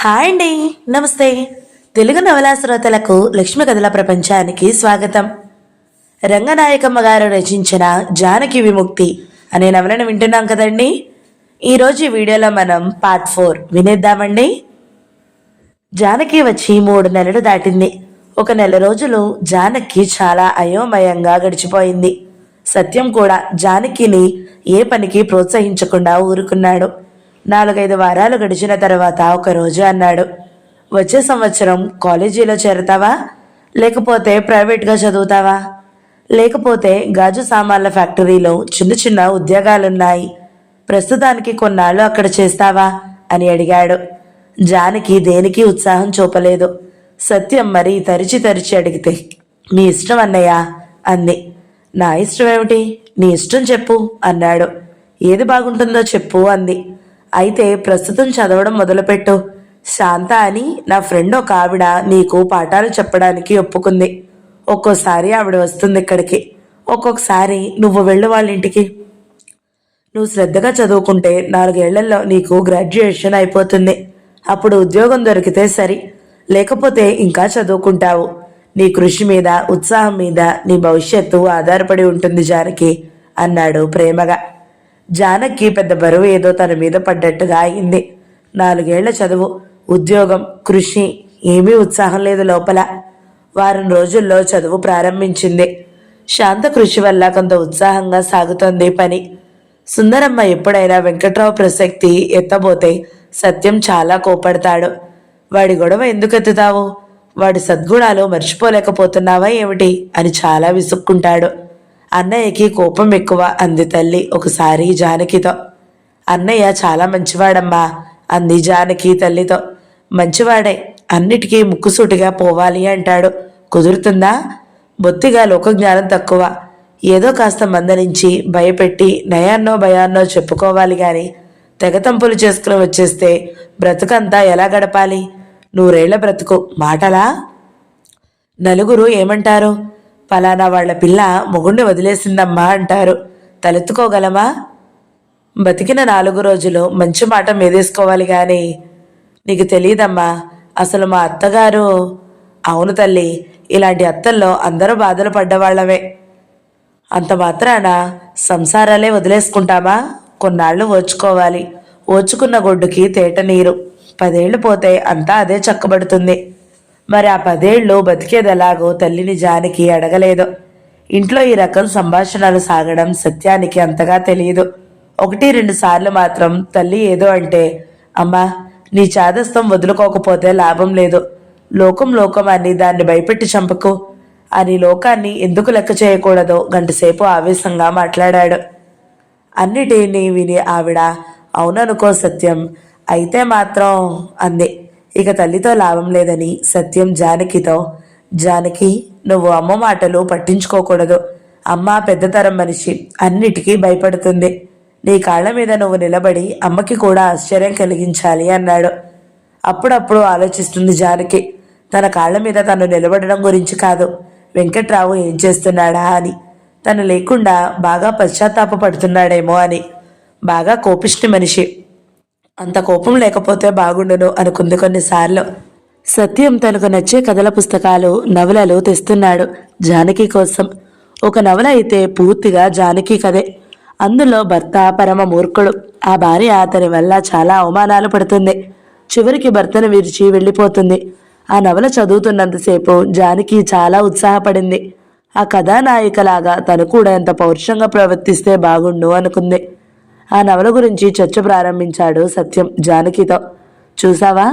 Hi అండి. నమస్తే. తెలుగు నవలా శ్రోతలకు లక్ష్మి కథల ప్రపంచానికి స్వాగతం. రంగనాయకమ్మ గారు రచించిన జానకి విముక్తి అనే నవలను వింటున్నాం కదండి. ఈరోజు ఈ వీడియోలో మనం పార్ట్ 4 వినేద్దామండి. జానకి వచ్చి 3 నెలలు దాటింది. ఒక నెల రోజులు జానకి చాలా అయోమయంగా గడిచిపోయింది. సత్యం కూడా జానకిని ఏ పనికి ప్రోత్సహించకుండా ఊరుకున్నాడు. 4-5 వారాలు గడిచిన తర్వాత ఒకరోజు అన్నాడు, వచ్చే సంవత్సరం కాలేజీలో చేరతావా, లేకపోతే ప్రైవేట్గా చదువుతావా, లేకపోతే గాజు సామాన్ల ఫ్యాక్టరీలో చిన్న చిన్న ఉద్యోగాలున్నాయి, ప్రస్తుతానికి కొన్నాళ్ళు అక్కడ చేస్తావా అని అడిగాడు. జానకి దేనికి ఉత్సాహం చూపలేదు. సత్యం మరి తరిచి తరిచి అడిగితే, నీ ఇష్టం అన్నయ్య అంది. నా ఇష్టం ఏమిటి, నీ ఇష్టం చెప్పు అన్నాడు. ఏది బాగుంటుందో చెప్పు అంది. అయితే ప్రస్తుతం చదవడం మొదలుపెట్టు. శాంత అని నా ఫ్రెండ్ ఒక ఆవిడ నీకు పాఠాలు చెప్పడానికి ఒప్పుకుంది. ఒక్కోసారి ఆవిడ వస్తుంది ఇక్కడికి, ఒక్కొక్కసారి నువ్వు వెళ్ళు వాళ్ళ ఇంటికి. నువ్వు శ్రద్ధగా చదువుకుంటే 4 ఏళ్లలో నీకు గ్రాడ్యుయేషన్ అయిపోతుంది. అప్పుడు ఉద్యోగం దొరికితే సరి, లేకపోతే ఇంకా చదువుకుంటావు. నీ కృషి మీద, ఉత్సాహం మీద నీ భవిష్యత్తు ఆధారపడి ఉంటుంది జానకి అన్నాడు ప్రేమగా. జానకి పెద్ద బరువు ఏదో తన మీద పడ్డట్టుగా అయింది. 4 ఏళ్ల చదువు, ఉద్యోగం, కృషి, ఏమీ ఉత్సాహం లేదు లోపల. వారం రోజుల్లో చదువు ప్రారంభించింది. శాంత కృషి వల్ల కొంత ఉత్సాహంగా సాగుతోంది పని. సుందరమ్మ ఎప్పుడైనా వెంకట్రావు ప్రసక్తి ఎత్తబోతే సత్యం చాలా కోపడతాడు. వాడి గొడవ ఎందుకు ఎత్తుతావు, వాడి సద్గుణాలు మర్చిపోలేకపోతున్నావా ఏమిటి అని చాలా విసుక్కుంటాడు. అన్నయ్యకి కోపం ఎక్కువ అంది తల్లి ఒకసారి జానకితో. అన్నయ్య చాలా మంచివాడమ్మా అంది జానకి తల్లితో. మంచివాడే, అన్నిటికీ ముక్కుసూటిగా పోవాలి అంటాడు. కుదురుతుందా? బొత్తిగా లోకజ్ఞానం తక్కువ. ఏదో కాస్త మందరించి భయపెట్టి నయాన్నో భయాన్నో చెప్పుకోవాలి గాని తెగతంపులు చేసుకుని వచ్చేస్తే బ్రతుకంతా ఎలా గడపాలి? 100 ఏళ్ల బ్రతుకు మాటలా? నలుగురు ఏమంటారు? ఫలానా వాళ్ల పిల్ల మొగుణ్ణి వదిలేసిందమ్మా అంటారు. తలెత్తుకోగలమా? బతికిన 4 రోజులు మంచి మాట మీదేసుకోవాలి గాని. నీకు తెలియదమ్మా, అసలు మా అత్తగారు. అవును తల్లి, ఇలాంటి అత్తల్లో అందరూ బాధలు పడ్డవాళ్లమే. అంత మాత్రాన సంసారాలే వదిలేసుకుంటామా? కొన్నాళ్ళు ఓర్చుకోవాలి. ఓర్చుకున్న గొడ్డుకి తేట నీరు. 10 ఏళ్లు పోతే అంతా అదే చక్కబడుతుంది. మరి ఆ 10 ఏళ్ళు బతికేదెలాగో తల్లిని జానకి అడగలేదు. ఇంట్లో ఈ రకం సంభాషణలు సాగడం సత్యానికి అంతగా తెలియదు. 1-2 సార్లు మాత్రం తల్లి ఏదో అంటే, అమ్మా నీ చాదస్తం వదులుకోకపోతే లాభం లేదు. లోకం అని దాన్ని భయపెట్టి చంపకు అని లోకాన్ని ఎందుకు లెక్క చేయకూడదో గంటసేపు ఆవేశంగా మాట్లాడాడు. అన్నిటినీ విని ఆవిడ అవుననుకో సత్యం, అయితే మాత్రం అంది. ఇక తల్లితో లాభం లేదని సత్యం జానకితో, జానకి నువ్వు అమ్మ మాటలు పట్టించుకోకూడదు. అమ్మ పెద్దతరం మనిషి, అన్నిటికీ భయపడుతుంది. నీ కాళ్ల మీద నువ్వు నిలబడి అమ్మకి కూడా ఆశ్చర్యం కలిగించాలి అన్నాడు. అప్పుడప్పుడు ఆలోచిస్తుంది జానకి, తన కాళ్ల మీద తను నిలబడడం గురించి కాదు, వెంకట్రావు ఏం చేస్తున్నాడా అని. తను లేకుండా బాగా పశ్చాత్తాపడుతున్నాడేమో అని. బాగా కోపిష్టి మనిషి, అంత కోపం లేకపోతే బాగుండును అనుకుంది కొన్నిసార్లు. సత్యం తనకు నచ్చే కథల పుస్తకాలు, నవలలు తెస్తున్నాడు జానకి కోసం. ఒక నవల అయితే పూర్తిగా జానకి కథే. అందులో భర్త పరమ మూర్ఖుడు. ఆ భార్య అతని వల్ల చాలా అవమానాలు పడుతుంది. చివరికి భర్తను విరిచి వెళ్ళిపోతుంది. ఆ నవల చదువుతున్నంతసేపు జానకి చాలా ఉత్సాహపడింది. ఆ కథానాయికలాగా తను కూడా ఎంత పౌరుషంగా ప్రవర్తిస్తే బాగుండు అనుకుంది. ఆ నవల గురించి చర్చ ప్రారంభించాడు సత్యం జానకితో. చూసావా,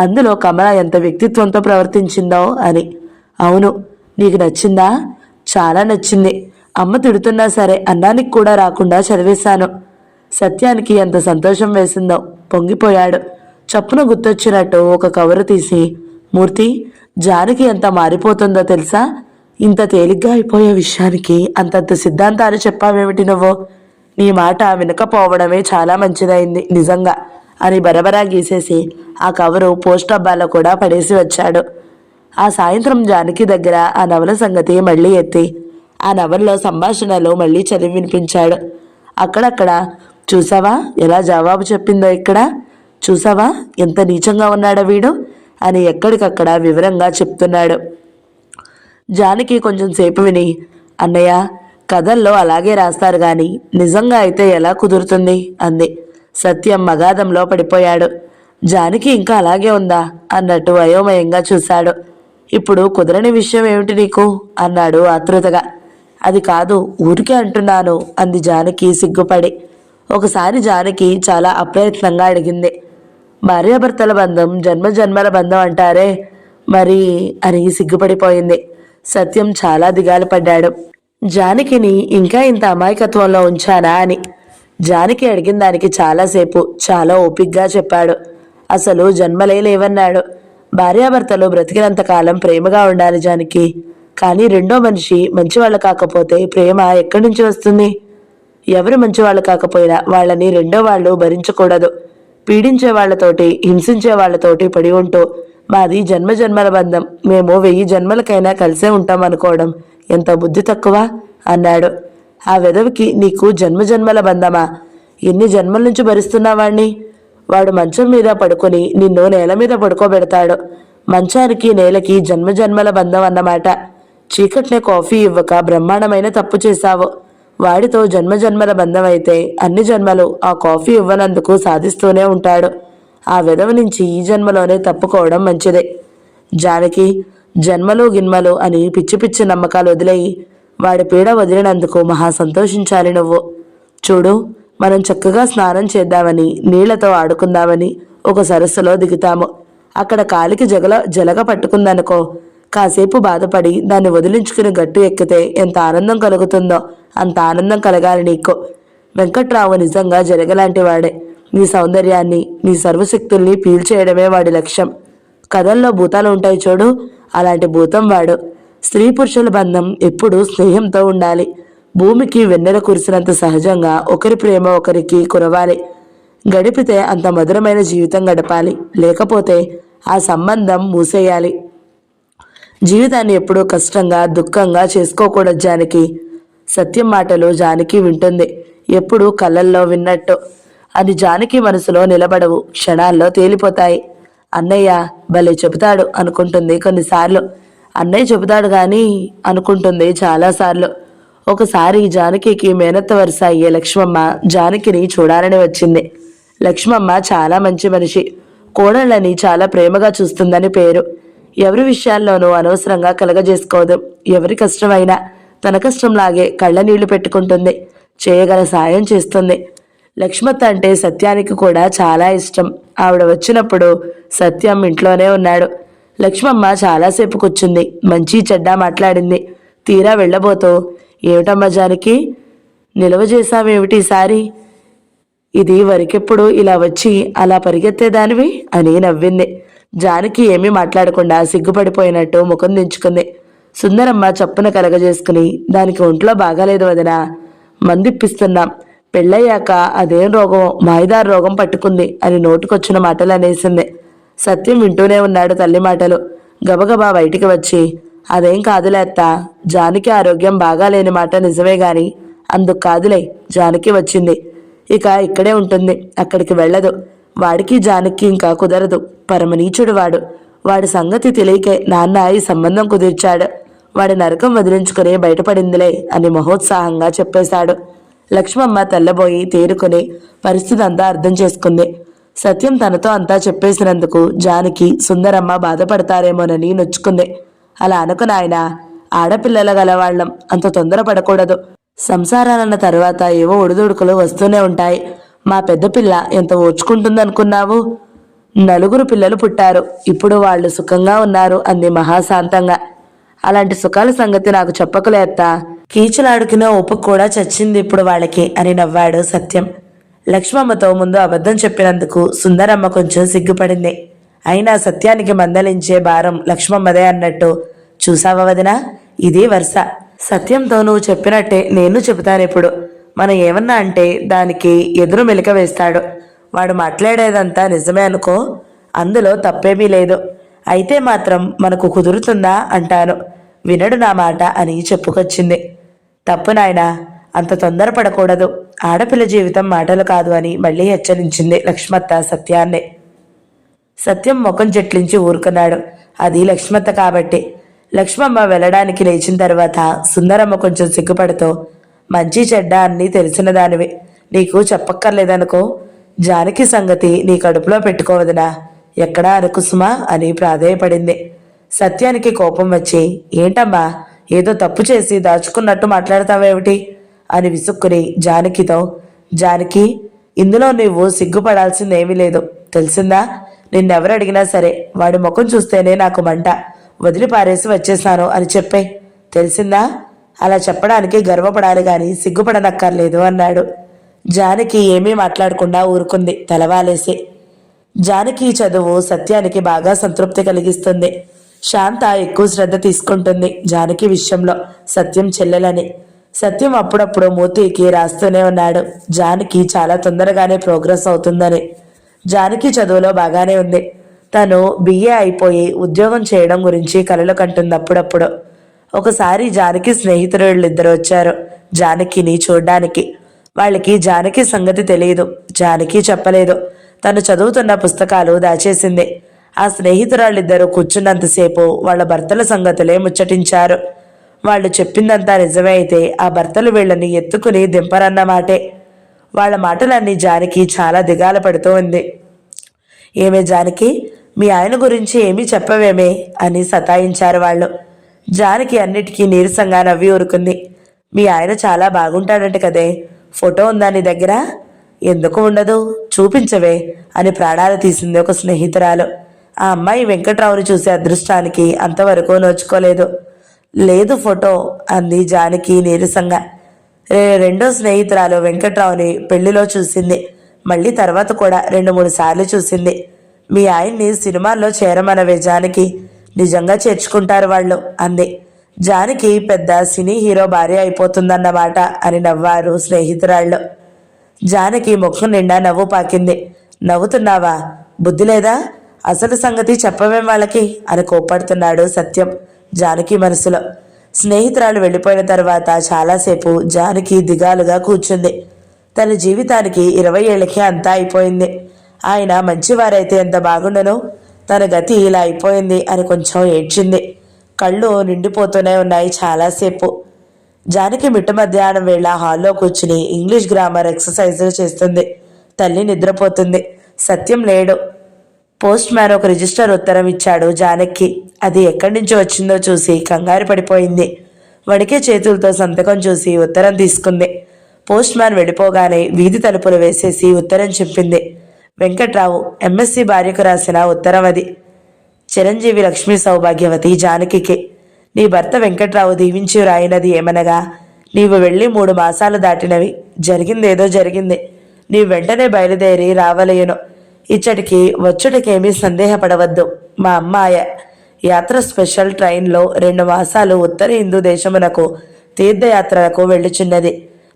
అందులో కమల ఎంత వ్యక్తిత్వంతో ప్రవర్తించిందో అని. అవును, నీకు నచ్చిందా? చాలా నచ్చింది. అమ్మ తిడుతున్నా సరే అన్నానికి కూడా రాకుండా చదివేశాను. సత్యానికి ఎంత సంతోషం వేసిందో, పొంగిపోయాడు. చప్పున గుర్తొచ్చినట్టు ఒక కవరు తీసి, మూర్తి, జానకి ఎంత మారిపోతుందో తెలుసా? ఇంత తేలిగ్గా అయిపోయే విషయానికి అంతంత సిద్ధాంతాలు చెప్పావేమిటి నువ్వు? నీ మాట వినకపోవడమే చాలా మంచిదైంది నిజంగా అని బరబరా గీసేసి ఆ కవరు పోస్ట్ డబ్బాలో కూడా పడేసి వచ్చాడు. ఆ సాయంత్రం జానకి దగ్గర ఆ నవల సంగతి మళ్ళీ ఎత్తి ఆ నవల్లో సంభాషణలు మళ్ళీ చదివి వినిపించాడు. అక్కడక్కడ చూసావా ఎలా జవాబు చెప్పిందో ఇక్కడ, చూసావా ఎంత నీచంగా ఉన్నాడో వీడు అని ఎక్కడికక్కడ వివరంగా చెప్తున్నాడు. జానకి కొంచెం సేపు విని, అన్నయ్య కథల్లో అలాగే రాస్తారు గాని నిజంగా అయితే ఎలా కుదురుతుంది అంది. సత్యం మగాధంలో పడిపోయాడు. జానకి ఇంకా అలాగే ఉందా అన్నట్టు అయోమయంగా చూశాడు. ఇప్పుడు కుదరని విషయం ఏమిటి నీకు అన్నాడు ఆతృతగా. అది కాదు ఊరికే అంటున్నాను అంది జానకి సిగ్గుపడి. ఒకసారి జానకి చాలా అప్రయత్నంగా అడిగింది, భార్యాభర్తల బంధం జన్మజన్మల బంధం అంటారే మరి అని సిగ్గుపడిపోయింది. సత్యం చాలా దిగాలు పడ్డాడు. జానకిని ఇంకా ఇంత అమాయకత్వంలో ఉంచానా అని. జానకి అడిగిన దానికి చాలాసేపు చాలా ఓపిగ్గా చెప్పాడు. అసలు జన్మలే లేవన్నాడు. భార్యాభర్తలు బ్రతికినంతకాలం ప్రేమగా ఉండాలి జానకి, కానీ రెండో మనిషి మంచివాళ్ళు కాకపోతే ప్రేమ ఎక్కడి నుంచి వస్తుంది? ఎవరు మంచివాళ్ళు కాకపోయినా వాళ్ళని రెండో వాళ్ళు భరించకూడదు. పీడించే వాళ్లతోటి హింసించే వాళ్లతోటి పడి ఉంటూ మాది జన్మజన్మల బంధం, మేము 1000 జన్మలకైనా కలిసే ఉంటాం అనుకోవడం ఎంత బుద్ధి తక్కువ అన్నాడు. ఆ వెధవికి నీకు జన్మజన్మల బంధమా? ఎన్ని జన్మల నుంచి భరిస్తున్నావాణ్ణి? వాడు మంచం మీద పడుకొని నిన్ను నేల మీద పడుకోబెడతాడు. మంచానికి నేలకి జన్మజన్మల బంధం అన్నమాట. చీకట్నే కాఫీ ఇవ్వక బ్రహ్మాండమైన తప్పు చేశావు. వాడితో జన్మజన్మల బంధం అయితే అన్ని జన్మలు ఆ కాఫీ ఇవ్వనందుకు సాధిస్తూనే ఉంటాడు. ఆ విధవ నుంచి ఈ జన్మలోనే తప్పుకోవడం మంచిదే. జానకి జన్మలు గిన్మలు అని పిచ్చి పిచ్చి నమ్మకాలు వదిలేయి వాడి పీడ వదిలినందుకు మహా సంతోషించాలి నువ్వు. చూడు, మనం చక్కగా స్నానం చేద్దామని నీళ్లతో ఆడుకుందామని ఒక సరస్సులో దిగుతాము. అక్కడ కాలికి జలగ పట్టుకుందనుకో, కాసేపు బాధపడి దాన్ని వదిలించుకుని గట్టు ఎక్కితే ఎంత ఆనందం కలుగుతుందో అంత ఆనందం కలగాలి నీకు. వెంకట్రావు నిజంగా జరగలాంటి వాడే. నీ సౌందర్యాన్ని నీ సర్వశక్తుల్ని పీల్చేయడమే వాడి లక్ష్యం. కథల్లో భూతాలు ఉంటాయి చూడు, అలాంటి భూతం వాడు. స్త్రీ పురుషుల బంధం ఎప్పుడూ స్నేహంతో ఉండాలి. భూమికి వెన్నెల కురిసినంత సహజంగా ఒకరి ప్రేమ ఒకరికి కురవాలి. గడిపితే అంత మధురమైన జీవితం గడపాలి, లేకపోతే ఆ సంబంధం మూసేయాలి. జీవితాన్ని ఎప్పుడూ కష్టంగా దుఃఖంగా చేసుకోకూడదు జానకి. సత్యం మాటలు జానకి వింటుంది ఎప్పుడూ కళ్ళల్లో విన్నట్టు. అది జానకి మనసులో నిలబడవు, క్షణాల్లో తేలిపోతాయి. అన్నయ్య భలే చెబుతాడు అనుకుంటుంది కొన్నిసార్లు. అన్నయ్య చెబుతాడు గాని అనుకుంటుంది చాలాసార్లు. ఒకసారి జానకికి మేనత్త వరుస అయ్యే లక్ష్మమ్మ జానకిని చూడాలని వచ్చింది. లక్ష్మమ్మ చాలా మంచి మనిషి. కోడళ్ళని చాలా ప్రేమగా చూస్తుందని పేరు. ఎవరి విషయాల్లోనూ అనవసరంగా కలగజేసుకోదు. ఎవరి కష్టమైనా తన కష్టంలాగే కళ్ళ నీళ్లు పెట్టుకుంటుంది. చేయగల సాయం చేస్తుంది. లక్ష్మత్త అంటే సత్యానికి కూడా చాలా ఇష్టం. ఆవిడ వచ్చినప్పుడు సత్యం ఇంట్లోనే ఉన్నాడు. లక్ష్మమ్మ చాలాసేపు కూర్చుంది. మంచి చెడ్డ మాట్లాడింది. తీరా వెళ్ళబోతూ, ఏమిటమ్మా జానకి, నిలవ చేశావేమిటి ఈసారి? ఇది వరకెప్పుడు ఇలా వచ్చి అలా పరిగెత్తేదానివి అని నవ్వింది. జానకి ఏమీ మాట్లాడకుండా సిగ్గుపడిపోయినట్టు ముఖం దించుకుంది. సుందరమ్మ చప్పున కలగజేసుకుని, దానికి ఒంట్లో బాగాలేదు వదినా, మందిప్పిస్తున్నాం. పెళ్ళయ్యాక అదేం రోగం మాయిదారు రోగం పట్టుకుంది అని నోటుకొచ్చిన మాటలు అనేసింది. సత్యం వింటూనే ఉన్నాడు తల్లి మాటలు. గబగబా బయటికి వచ్చి, అదేం కాదులే అత్త, జానకి ఆరోగ్యం బాగాలేని మాట నిజమే గాని అందుకు కాదులే జానకి వచ్చింది. ఇక ఇక్కడే ఉంటుంది, అక్కడికి వెళ్ళదు. వాడికి జానకి ఇంకా కుదరదు. పరమనీచుడు వాడు. వాడి సంగతి తెలియకే నాన్న ఈ సంబంధం కుదిర్చాడు. వాడి నరకం వదిలించుకుని బయటపడిందిలే అని మహోత్సాహంగా చెప్పేశాడు. లక్ష్మమ్మ తెల్లబోయి తేరుకుని పరిస్థితి అంతా అర్థం చేసుకుంది. సత్యం తనతో అంతా చెప్పేసినందుకు జానకి సుందరమ్మ బాధపడతారేమోనని నొచ్చుకుంది. అలా అనుకు నాయనా, ఆడపిల్లల గలవాళ్ళం, అంత తొందరపడకూడదు. సంసారాలన్న తర్వాత ఏవో ఒడిదుడుకులు వస్తూనే ఉంటాయి. మా పెద్ద పిల్ల ఎంత ఓర్చుకుంటుందనుకున్నావు? 4 పిల్లలు పుట్టారు. ఇప్పుడు వాళ్ళు సుఖంగా ఉన్నారు అంది మహాశాంతంగా. అలాంటి సుఖాల సంగతి నాకు చెప్పకలే అత్త. కీచులాడుకిన ఓపిక కూడా చచ్చింది ఇప్పుడు వాళ్ళకి అని నవ్వాడు సత్యం. లక్ష్మమ్మతో ముందు అబద్ధం చెప్పినందుకు సుందరమ్మ కొంచెం సిగ్గుపడింది. అయినా సత్యానికి మందలించే భారం లక్ష్మమ్మదే అన్నట్టు, చూసావా వదినా, ఇదే వరుస. సత్యంతో నువ్వు చెప్పినట్టే నేను చెబుతాను. ఇప్పుడు మనం ఏమన్నా అంటే దానికి ఎదురు మెలిక వేస్తాడు. వాడు మాట్లాడేదంతా నిజమే అనుకో, అందులో తప్పేమీ లేదు. అయితే మాత్రం మనకు కుదురుతుందా అంటాను. వినడు నా మాట అని చెప్పుకొచ్చింది. తప్పు నాయనా, అంత తొందరపడకూడదు. ఆడపిల్ల జీవితం మాటలు కాదు అని మళ్ళీ హెచ్చరించింది లక్ష్మత్త సత్యాన్ని. సత్యం ముఖం చెట్లించి ఊరుకున్నాడు. అది లక్ష్మత్త కాబట్టి. లక్ష్మమ్మ వెళ్ళడానికి లేచిన తర్వాత సుందరమ్మ కొంచెం సిగ్గుపడుతూ, మంచి చెడ్డ అన్నీ తెలిసిన దానివి, నీకు చెప్పక్కర్లేదనుకో. జానకి సంగతి నీ కడుపులో పెట్టుకోవదునా, ఎక్కడా అనుకుసుమా అని ప్రాధేయపడింది. సత్యానికి కోపం వచ్చి, ఏంటమ్మా ఏదో తప్పు చేసి దాచుకున్నట్టు మాట్లాడతావేమిటి అని విసుక్కుని జానకితో, జానకి ఇందులో నువ్వు సిగ్గుపడాల్సిందేమీ లేదు, తెలిసిందా? నిన్నెవరు అడిగినా సరే వాడి ముఖం చూస్తేనే నాకు మంట, వదిలి పారేసి వచ్చేసాను అని చెప్పే, తెలిసిందా? అలా చెప్పడానికి గర్వపడాలి గాని సిగ్గుపడనక్కర్లేదు అన్నాడు. జానకి ఏమీ మాట్లాడకుండా ఊరుకుంది తలవాలేసి. జానకి చదువు సత్యానికి బాగా సంతృప్తి కలిగిస్తుంది. శాంత ఎక్కువ శ్రద్ధ తీసుకుంటుంది జానకి విషయంలో, సత్యం చెల్లెలని. సత్యం అప్పుడప్పుడు మూతికి రాస్తూనే ఉన్నాడు జానకి చాలా తొందరగానే ప్రోగ్రెస్ అవుతుందని. జానకి చదువులో బాగానే ఉంది. తను బిఏ అయిపోయి ఉద్యోగం చేయడం గురించి కలలు కంటుంది అప్పుడప్పుడు. ఒకసారి జానకి స్నేహితులిద్దరు వచ్చారు జానకిని చూడ్డానికి. వాళ్ళకి జానకి సంగతి తెలియదు, జానకి చెప్పలేదు. తను చదువుతున్న పుస్తకాలు దాచేసింది. ఆ స్నేహితురాళ్ళిద్దరూ కూర్చున్నంతసేపు వాళ్ళ భర్తల సంగతులే ముచ్చటించారు. వాళ్ళు చెప్పిందంతా నిజమే అయితే ఆ భర్తలు వీళ్ళని ఎత్తుకుని దింపరన్నమాటే. వాళ్ళ మాటలన్నీ జానకి చాలా దిగాల పడుతూ ఉంది. ఏమే జానకి, మీ ఆయన గురించి ఏమీ చెప్పవేమే అని సతాయించారు వాళ్ళు. జానకి అన్నిటికీ నీరసంగా నవ్వి ఊరుకుంది. మీ ఆయన చాలా బాగుంటాడంట కదే, ఫోటో ఉందా నీ దగ్గర? ఎందుకు ఉండదు, చూపించవే అని ప్రాణాలు తీసింది ఒక స్నేహితురాలు. ఆ అమ్మాయి వెంకట్రావుని చూసే అదృష్టానికి అంతవరకు నోచుకోలేదు. లేదు ఫోటో అంది జానకి నీరసంగా. రెండో స్నేహితురాలు వెంకట్రావుని పెళ్లిలో చూసింది. మళ్ళీ తర్వాత కూడా 2-3 సార్లు చూసింది. మీ ఆయన్ని సినిమాల్లో చేరమనవే జానకి, నిజంగా చేర్చుకుంటారు వాళ్ళు అంది. జానకి పెద్ద సినీ హీరో భార్య అయిపోతుందన్నమాట అని నవ్వారు స్నేహితురాళ్ళు. జానకి ముఖం నిండా నవ్వు పాకింది. నవ్వుతున్నావా, బుద్ధి లేదా? అసలు సంగతి చెప్పవేం వాళ్ళకి అని కోప్పడుతున్నాడు సత్యం జానకి మనసులో. స్నేహితురాలు వెళ్ళిపోయిన తర్వాత చాలాసేపు జానకి దిగాలుగా కూర్చుంది. తన జీవితానికి 20 ఏళ్ళకి అంతా అయిపోయింది. ఆయన మంచివారైతే ఎంత బాగుండను, తన గతి ఇలా అయిపోయింది అని కొంచెం ఏడ్చింది. కళ్ళు నిండిపోతూనే ఉన్నాయి చాలాసేపు. జానకి మిట్ట మధ్యాహ్నం వేళ హాల్లో కూర్చుని ఇంగ్లీష్ గ్రామర్ ఎక్సర్సైజులు చేస్తుంది. తల్లి నిద్రపోతుంది. సత్యం లేడు. పోస్ట్ మ్యాన్ ఒక రిజిస్టర్ ఉత్తరం ఇచ్చాడు జానకి. అది ఎక్కడి నుంచి వచ్చిందో చూసి కంగారు పడిపోయింది. వణికే చేతులతో సంతకం చూసి ఉత్తరం తీసుకుంది. పోస్ట్ మ్యాన్ వెళ్ళిపోగానే వీధి తలుపులు వేసేసి ఉత్తరం చెప్పింది. వెంకట్రావు ఎంఎస్సి భార్యకు రాసిన ఉత్తరం అది. చిరంజీవి లక్ష్మీ సౌభాగ్యవతి జానకికి. నీ భర్త వెంకట్రావు దీవించి రాయినది ఏమనగా, నీవు వెళ్ళి 3 మాసాలు దాటినవి. జరిగిందేదో జరిగింది. నీవు వెంటనే బయలుదేరి రావలేను. ఇచ్చటికి వచ్చుటికేమీ సందేహపడవద్దు. మా అమ్మాయ యాత్ర స్పెషల్ ట్రైన్లో 2 మాసాలు ఉత్తర హిందూ దేశమునకు తీర్థయాత్రలకు వెళ్ళుచున్నది.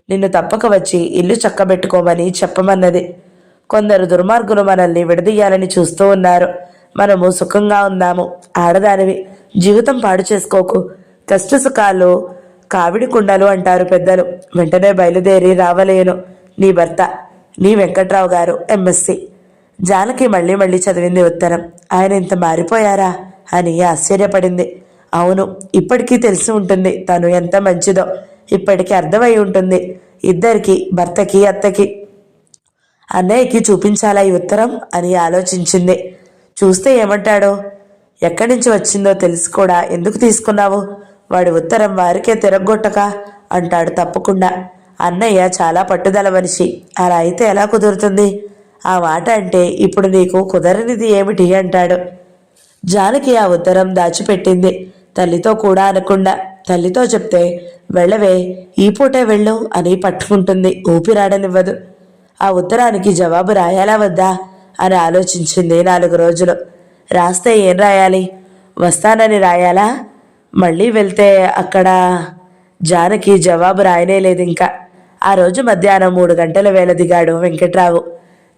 నిన్ను తప్పక వచ్చి ఇల్లు చక్కబెట్టుకోమని చెప్పమన్నది. కొందరు దుర్మార్గులు మనల్ని విడదీయాలని చూస్తూ ఉన్నారు. మనము సుఖంగా ఉన్నాము. ఆడదానివి, జీవితం పాడు చేసుకోకు. కష్టసుఖాలు కావిడి కుండలు అంటారు పెద్దలు. వెంటనే బయలుదేరి రావలేను. నీ భర్త, నీ వెంకట్రావు గారు, ఎంఎస్సి. జానకి మళ్ళీ మళ్ళీ చదివింది ఉత్తరం. ఆయన ఇంత మారిపోయారా అని ఆశ్చర్యపడింది. అవును, ఇప్పటికీ తెలిసి ఉంటుంది తను ఎంత మంచిదో. ఇప్పటికీ అర్థమై ఉంటుంది ఇద్దరికి, భర్తకి అత్తకి. అన్నయ్యకి చూపించాలా ఈ ఉత్తరం అని ఆలోచించింది. చూస్తే ఏమంటాడో, ఎక్కడి నుంచి వచ్చిందో తెలిసి కూడా ఎందుకు తీసుకున్నావు? వాడి ఉత్తరం వారికే తిరగొట్టక అంటాడు తప్పకుండా. అన్నయ్య చాలా పట్టుదల మనిషి. అలా అయితే ఎలా కుదురుతుంది? ఆ మాట అంటే ఇప్పుడు నీకు కుదరనిది ఏమిటి అంటాడు. జానకి ఆ ఉత్తరం దాచిపెట్టింది. తల్లితో కూడా అనకుండా. తల్లితో చెప్తే వెళ్ళవే, ఈ పూటే వెళ్ళు అని పట్టుకుంటుంది, ఊపిరాడనివ్వదు. ఆ ఉత్తరానికి జవాబు రాయాలా వద్దా అని ఆలోచించింది 4 రోజులు. రాస్తే ఏం రాయాలి? వస్తానని రాయాలా? మళ్ళీ వెళ్తే అక్కడ? జానకి జవాబు రాయనే లేదు ఇంకా. ఆ రోజు మధ్యాహ్నం 3 గంటల వేళ దిగాడు వెంకట్రావు.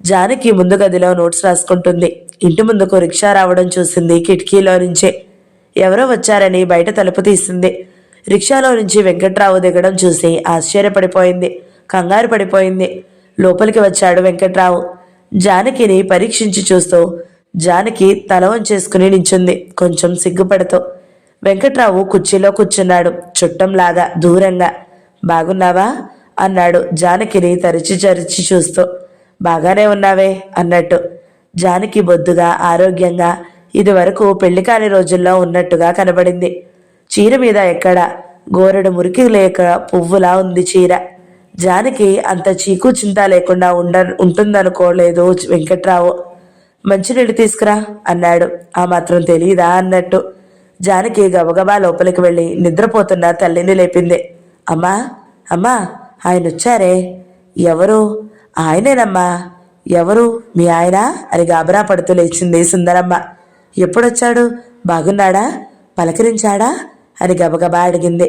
జానకి ముందు గదిలో నోట్స్ రాసుకుంటుంది. ఇంటి ముందుకు రిక్షా రావడం చూసింది కిటికీలో నుంచే. ఎవరో వచ్చారని బయట తలుపు తీసింది. రిక్షాలో నుంచి వెంకట్రావు దిగడం చూసి ఆశ్చర్యపడిపోయింది, కంగారు పడిపోయింది. లోపలికి వచ్చాడు వెంకట్రావు. జానకిని పరీక్షించి చూస్తూ జానకి తల వంచేసుకుని నించుంది, కొంచెం సిగ్గుపడుతూ. వెంకట్రావు కుర్చీలో కూర్చున్నాడు, చుట్టంలాగా దూరంగా. బాగున్నావా అన్నాడు జానకిని తరిచి చరిచి చూస్తూ. బాగానే ఉన్నావే అన్నట్టు. జానకి బొద్దుగా ఆరోగ్యంగా ఇదివరకు పెళ్లి కాని రోజుల్లో ఉన్నట్టుగా కనబడింది. చీర మీద ఎక్కడ గోరెడు మురికి లేక పువ్వులా ఉంది చీర. జానకి అంత చీకు చింత లేకుండా ఉంటుందనుకోలేదు వెంకట్రావు. మంచినీళ్ళు తీసుకురా అన్నాడు. ఆ మాత్రం తెలియదా అన్నట్టు. జానకి గబగబా లోపలికి వెళ్ళి నిద్రపోతున్న తల్లిని లేపింది. అమ్మా అమ్మా, ఆయన వచ్చారే. ఎవరు? ఆయనేనమ్మా. ఎవరు? మీ ఆయన అని గాబరా పడుతూ లేచింది సుందరమ్మ. ఎప్పుడొచ్చాడు? బాగున్నాడా? పలకరించాడా అని గబగబా అడిగింది.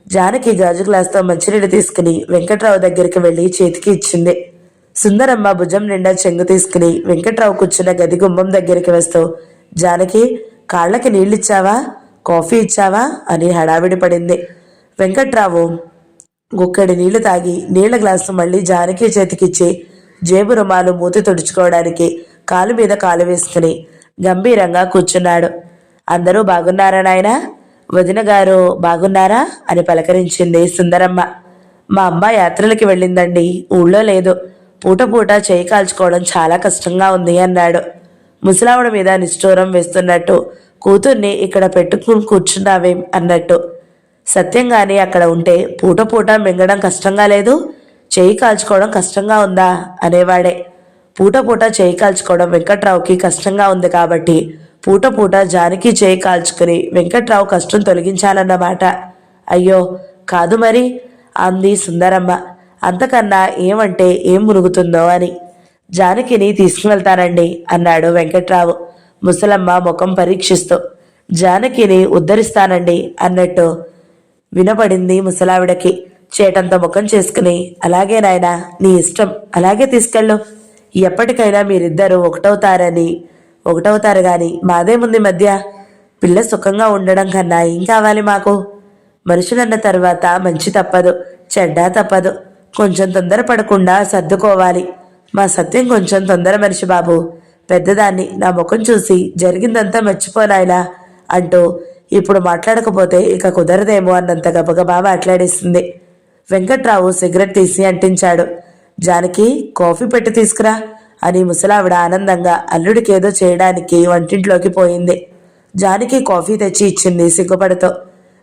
జానకి గాజు గ్లాస్తో మంచినీళ్ళు తీసుకుని వెంకట్రావు దగ్గరికి వెళ్ళి చేతికి ఇచ్చింది. సుందరమ్మ భుజం నిండా చెంగు తీసుకుని వెంకట్రావు కూర్చున్న గది గుమ్మం దగ్గరికి వస్తూ, జానకి కాళ్ళకి నీళ్ళిచ్చావా, కాఫీ ఇచ్చావా అని హడావిడి పడింది. వెంకట్రావు గుక్కడి నీళ్లు తాగి నీళ్ల గ్లాసు మళ్ళీ జానకి చేతికిచ్చి జేబు రుమాలు మూతి తుడుచుకోవడానికి కాలు మీద కాలు వేసుకుని గంభీరంగా కూర్చున్నాడు. అందరూ బాగున్నారా నాయనా? వదిన గారు బాగున్నారా అని పలకరించింది సుందరమ్మ. మా అమ్మ యాత్రలకి వెళ్ళిందండి, ఊళ్ళో లేదు. పూట పూట చేయి కాల్చుకోవడం చాలా కష్టంగా ఉంది అన్నాడు. ముసలావిడ మీద నిష్ఠూరం వేస్తున్నట్టు, కూతుర్ని ఇక్కడ పెట్టుకుని కూర్చున్నావేం అన్నట్టు. సత్యంగాని అక్కడ ఉంటే పూట పూట మింగడం కష్టంగా లేదు, చేయి కాల్చుకోవడం కష్టంగా ఉందా అనేవాడే. పూట పూట చేయి కాల్చుకోవడం వెంకట్రావుకి కష్టంగా ఉంది కాబట్టి పూట పూట జానకి చేయి కాల్చుకుని వెంకట్రావు కష్టం తొలగించాలన్నమాట. అయ్యో కాదు మరి అంది సుందరమ్మ. అంతకన్నా ఏమంటే ఏం మునుగుతుందో అని. జానకిని తీసుకువెళ్తానండి అన్నాడు వెంకట్రావు ముసలమ్మ ముఖం పరీక్షిస్తూ. జానకిని ఉద్ధరిస్తానండి అన్నట్టు వినపడింది ముసలావిడకి. చేటంత ముఖం చేసుకుని, అలాగే నాయనా, నీ ఇష్టం, అలాగే తీసుకెళ్ళు. ఎప్పటికైనా మీరిద్దరూ ఒకటవుతారు గాని మాదేముంది మధ్య. పిల్ల సుఖంగా ఉండడం కన్నా ఏం కావాలి మాకు? మనుషులన్న తర్వాత మంచి తప్పదు, చెడ్డ తప్పదు. కొంచెం తొందర పడకుండా సర్దుకోవాలి. మా సత్యం కొంచెం తొందర మనిషి బాబు. పెద్దదాన్ని నా ముఖం చూసి జరిగిందంతా మర్చిపోనాయిలా అంటూ ఇప్పుడు మాట్లాడకపోతే ఇక కుదరదేమో అన్నంత గబగబా మాట్లాడేస్తుంది. వెంకట్రావు సిగరెట్ తీసి అంటించాడు. జానకి కాఫీ పెట్టి తీసుకురా అని ముసలావిడ ఆనందంగా అల్లుడికేదో చేయడానికి వంటింట్లోకి పోయింది. జానకి కాఫీ తెచ్చి ఇచ్చింది సిగ్గుపడుతూ.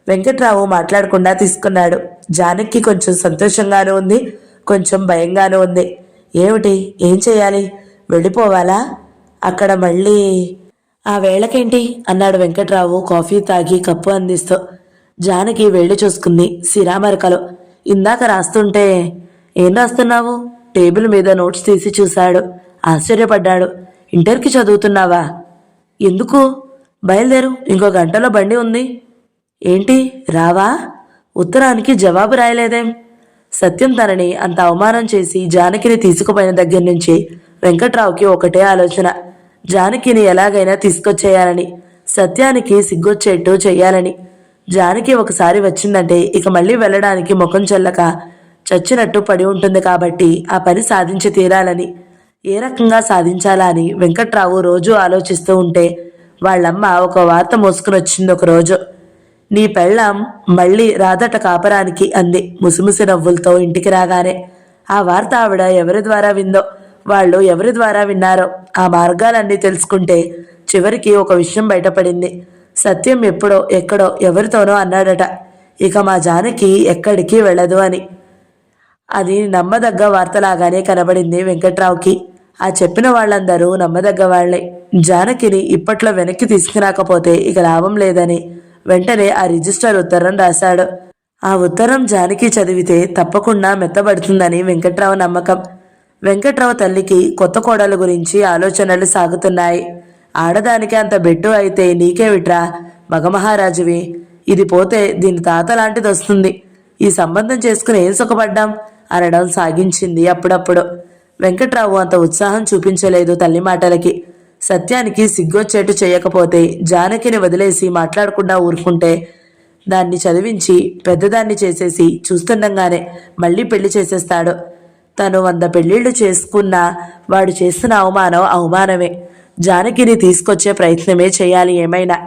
వెంకట్రావు మాట్లాడకుండా తీసుకున్నాడు. జానకి కొంచెం సంతోషంగానూ ఉంది, కొంచెం భయంగానూ ఉంది. ఏమిటి, ఏం చేయాలి? వెళ్ళిపోవాలా? అక్కడ మళ్ళీ ఆ వేళకేంటి అన్నాడు వెంకట్రావు కాఫీ తాగి కప్పు అందిస్తూ. జానకి వెళ్ళి చూసుకుంది. సిరామరకలు. ఇందాక రాస్తుంటే ఏం రాస్తున్నావు? టేబుల్ మీద నోట్స్ తీసి చూశాడు. ఆశ్చర్యపడ్డాడు. ఇంటర్కి చదువుతున్నావా? ఎందుకు? బయలుదేరు, ఇంకో గంటలో బండి ఉంది. ఏంటి రావా? ఉత్తరానికి జవాబు రాయలేదేం? సత్యం తనని అంత అవమానం చేసి జానకిని తీసుకుపోయిన దగ్గర నుంచి వెంకట్రావుకి ఒకటే ఆలోచన. జానకిని ఎలాగైనా తీసుకొచ్చేయాలని, సత్యానికి సిగ్గొచ్చేట్టు చెయ్యాలని. జానకి ఒకసారి వచ్చిందంటే ఇక మళ్ళీ వెళ్ళడానికి ముఖం చెల్లక చచ్చినట్టు పడి ఉంటుంది కాబట్టి ఆ పని సాధించి తీరాలని. ఏ రకంగా సాధించాలా అని వెంకట్రావు రోజూ ఆలోచిస్తూ ఉంటే వాళ్ళమ్మ ఒక వార్త మోసుకుని వచ్చింది ఒకరోజు. నీ పెళ్ళాం మళ్ళీ రాదట కాపరానికి అంది ముసిముసి నవ్వులతో ఇంటికి రాగానే. ఆ వార్త ఆవిడ ఎవరి ద్వారా విందో, వాళ్ళు ఎవరి ద్వారా విన్నారో ఆ మార్గాలన్నీ తెలుసుకుంటే చివరికి ఒక విషయం బయటపడింది. సత్యం ఎప్పుడో ఎక్కడో ఎవరితోనో అన్నాడట, ఇక మా జానకి ఎక్కడికి వెళ్ళదు అని. అది నమ్మదగ్గ వార్తలాగానే కనబడింది వెంకట్రావుకి. ఆ చెప్పిన వాళ్ళందరూ నమ్మదగ్గ వాళ్లే. జానకిని ఇప్పట్లో వెనక్కి తీసుకురాకపోతే ఇక లాభం లేదని వెంటనే ఆ రిజిస్టర్ ఉత్తరం రాశాడు. ఆ ఉత్తరం జానకి చదివితే తప్పకుండా మెత్తబడుతుందని వెంకట్రావు నమ్మకం. వెంకట్రావు తల్లికి కొత్త కోడల గురించి ఆలోచనలు సాగుతున్నాయి. ఆడదానికి అంత బెట్టు అయితే నీకేమిట్రా, మగమహారాజువి. ఇది పోతే దీని తాత లాంటిది వస్తుంది. ఈ సంబంధం చేసుకుని ఏం సుఖపడ్డాం అనడం సాగించింది అప్పుడప్పుడు. వెంకట్రావు అంత ఉత్సాహం చూపించలేదు తల్లి మాటలకి. సత్యానికి సిగ్గొచ్చేట్టు చేయకపోతే జానకిని వదిలేసి మాట్లాడకుండా ఊరుకుంటే దాన్ని చదివించి పెద్దదాన్ని చేసేసి చూస్తుండగానే మళ్ళీ పెళ్లి చేసేస్తాడు. తను 100 పెళ్ళిళ్ళు చేసుకున్నా వాడు చేస్తున్న అవమానమే. జానకిని తీసుకొచ్చే ప్రయత్నమే చేయాలి ఏమైనా.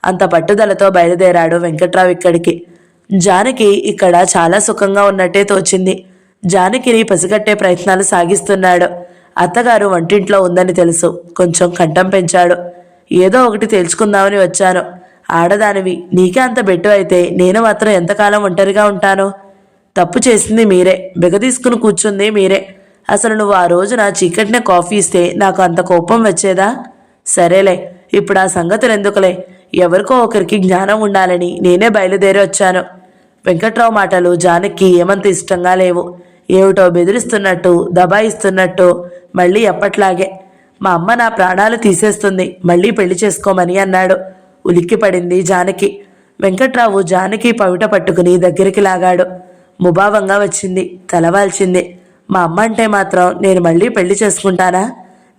అంత పట్టుదలతో బయలుదేరాడు వెంకట్రావు ఇక్కడికి. జానకి ఇక్కడ చాలా సుఖంగా ఉన్నట్టే తోచింది. జానకిని పసిగట్టే ప్రయత్నాలు సాగిస్తున్నాడు. అత్తగారు వంటింట్లో ఉందని తెలుసు. కొంచెం కంఠం పెంచాడు. ఏదో ఒకటి తేల్చుకుందామని వచ్చాను. ఆడదానివి, నీకే అంత బెట్టు అయితే నేను మాత్రం ఎంతకాలం ఒంటరిగా ఉంటాను? తప్పు చేసింది మీరే, బిగదీసుకుని కూర్చుంది మీరే. అసలు నువ్వు ఆ రోజున చీకటినే కాఫీ ఇస్తే నాకు అంత కోపం వచ్చేదా? సరేలే, ఇప్పుడు ఆ సంగతులు ఎందుకులే. ఎవరికో ఒకరికి జ్ఞానం ఉండాలని నేనే బయలుదేరి వచ్చాను. వెంకట్రావు మాటలు జానకి ఏమంత ఇష్టంగా లేవు. ఏమిటో బెదిరిస్తున్నట్టు, దబాయిస్తున్నట్టు. మళ్ళీ ఎప్పట్లాగే మా అమ్మ నా ప్రాణాలు తీసేస్తుంది, మళ్ళీ పెళ్లి చేసుకోమని అన్నాడు. ఉలిక్కిపడింది జానకి. వెంకట్రావు జానకి పవిట పట్టుకుని దగ్గరికి లాగాడు. ముభావంగా వచ్చింది, తలవాల్చింది. మా అమ్మ అంటే మాత్రం నేను మళ్ళీ పెళ్లి చేసుకుంటానా?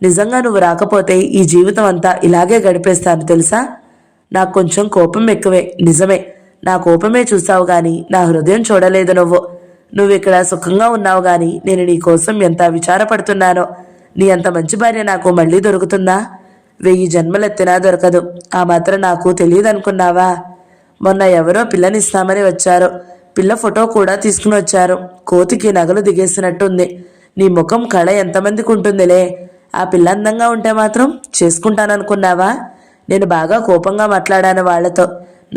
నిజంగా నువ్వు రాకపోతే ఈ జీవితం అంతా ఇలాగే గడిపేస్తాను తెలుసా? నాకు కొంచెం కోపం ఎక్కువే, నిజమే. నా కోపమే చూసావు గాని నా హృదయం చూడలేదు నువ్వు ఇక్కడ సుఖంగా ఉన్నావు గాని నేను నీ కోసం ఎంత విచారపడుతున్నానో. నీ అంత మంచి భార్య నాకు మళ్ళీ దొరుకుతుందా? 1000 జన్మలెత్తినా దొరకదు. ఆ మాత్రం నాకు తెలియదనుకున్నావా? మొన్న ఎవరో పిల్లనిస్తామని వచ్చారు. పిల్ల ఫోటో కూడా తీసుకుని వచ్చారు. కోతికి నగలు దిగేసినట్టుంది. నీ ముఖం కళ ఎంతమందికి ఉంటుందిలే. ఆ పిల్ల అందంగా ఉంటే మాత్రం చేసుకుంటాననుకున్నావా? నేను బాగా కోపంగా మాట్లాడాను వాళ్లతో.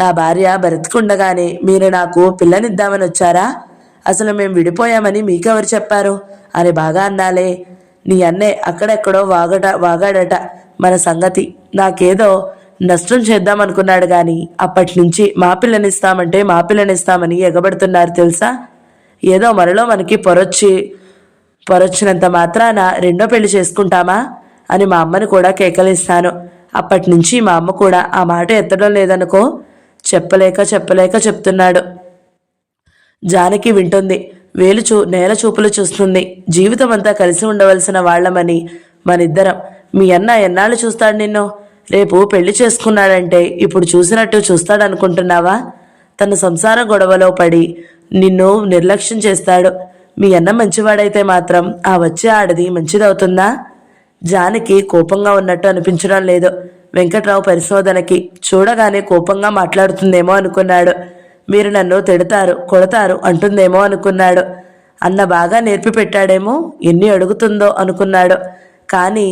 నా భార్య బ్రతికుండగానే మీరు నాకు పిల్లనిద్దామని వచ్చారా? అసలు మేము విడిపోయామని మీకెవరు చెప్పారు అని బాగా అన్నాలే. నీ అన్నే అక్కడెక్కడో వాగాడట మన సంగతి. నాకేదో నష్టం చేద్దామనుకున్నాడు గాని అప్పటి నుంచి మా పిల్లనిస్తామని ఎగబడుతున్నారు తెలుసా? ఏదో మనలో మనకి పొరొచ్చినంత మాత్రాన రెండో పెళ్లి చేసుకుంటామా అని మా అమ్మని కూడా కేకలిస్తాను. అప్పటి నుంచి మా అమ్మ కూడా ఆ మాట ఎత్తడం లేదనుకో. చెప్పలేక చెప్తున్నాడు. జానకి వింటుంది. నేల చూపులు చూస్తుంది. జీవితం అంతా కలిసి ఉండవలసిన వాళ్లమని మనిద్దరం. మీ అన్న ఎన్నాళ్ళు చూస్తాడు నిన్ను? రేపు పెళ్లి చేసుకున్నాడంటే ఇప్పుడు చూసినట్టు చూస్తాడనుకుంటున్నావా? తన సంసార గొడవలో పడి నిన్ను నిర్లక్ష్యం చేస్తాడు. మీ అన్న మంచివాడైతే మాత్రం ఆ వచ్చే ఆడది మంచిదవుతుందా? జానకి కోపంగా ఉన్నట్టు అనిపించడం లేదు వెంకట్రావు పరిశోధనకి. చూడగానే కోపంగా మాట్లాడుతుందేమో అనుకున్నాడు. మీరు నన్ను తిడతారు, కొడతారు అంటుందేమో అనుకున్నాడు. అన్న బాగా నేర్పి పెట్టాడేమో, ఎన్ని అడుగుతుందో అనుకున్నాడు. కానీ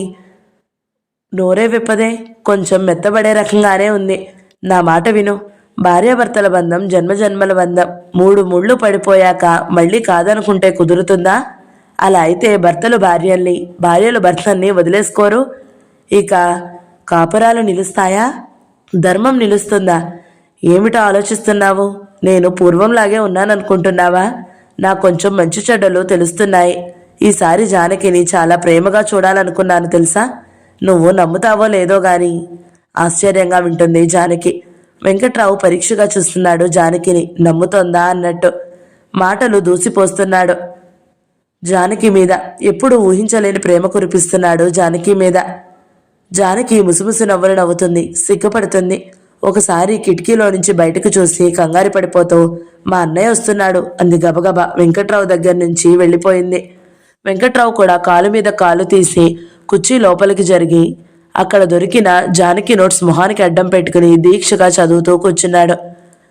నోరే విప్పదే, కొంచెం మెత్తబడే రకంగానే ఉంది. నా మాట విను. భార్యాభర్తల బంధం జన్మజన్మల బంధం. 3 ముళ్ళు పడిపోయాక మళ్ళీ కాదనుకుంటే కుదురుతుందా? అలా అయితే భర్తలు భార్యలు భర్తల్ని వదిలేసుకోరు. ఇక కాపురాలు నిలుస్తాయా? ధర్మం నిలుస్తుందా? ఏమిటో ఆలోచిస్తున్నావు? నేను పూర్వంలాగే ఉన్నాననుకుంటున్నావా? నాకు కొంచెం మంచి చెడ్డలు తెలుస్తున్నాయి. ఈసారి జానకిని చాలా ప్రేమగా చూడాలనుకున్నాను తెలుసా? నువ్వు నమ్ముతావో లేదో గాని. ఆశ్చర్యంగా వింటుంది జానకి. వెంకట్రావు పరీక్షగా చూస్తున్నాడు జానకిని. నమ్ముతోందా అన్నట్టు మాటలు దూసిపోస్తున్నాడు జానకి మీద. ఎప్పుడు ఊహించలేని ప్రేమ కురిపిస్తున్నాడు జానకి మీద. జానకి ముసుముసు నవ్వులు నవ్వుతుంది, సిగ్గుపడుతుంది. ఒకసారి కిటికీలో నుంచి బయటకు చూసి కంగారు పడిపోతూ మా అన్నయ్య వస్తున్నాడు అంది గబగబా. వెంకట్రావు దగ్గర నుంచి వెళ్ళిపోయింది. వెంకట్రావు కూడా కాలు మీద కాలు తీసి కుర్చీ లోపలికి జరిగి అక్కడ దొరికిన జానకి నోట్స్ మొహానికి అడ్డం పెట్టుకుని దీక్షగా చదువుతూ కూర్చున్నాడు.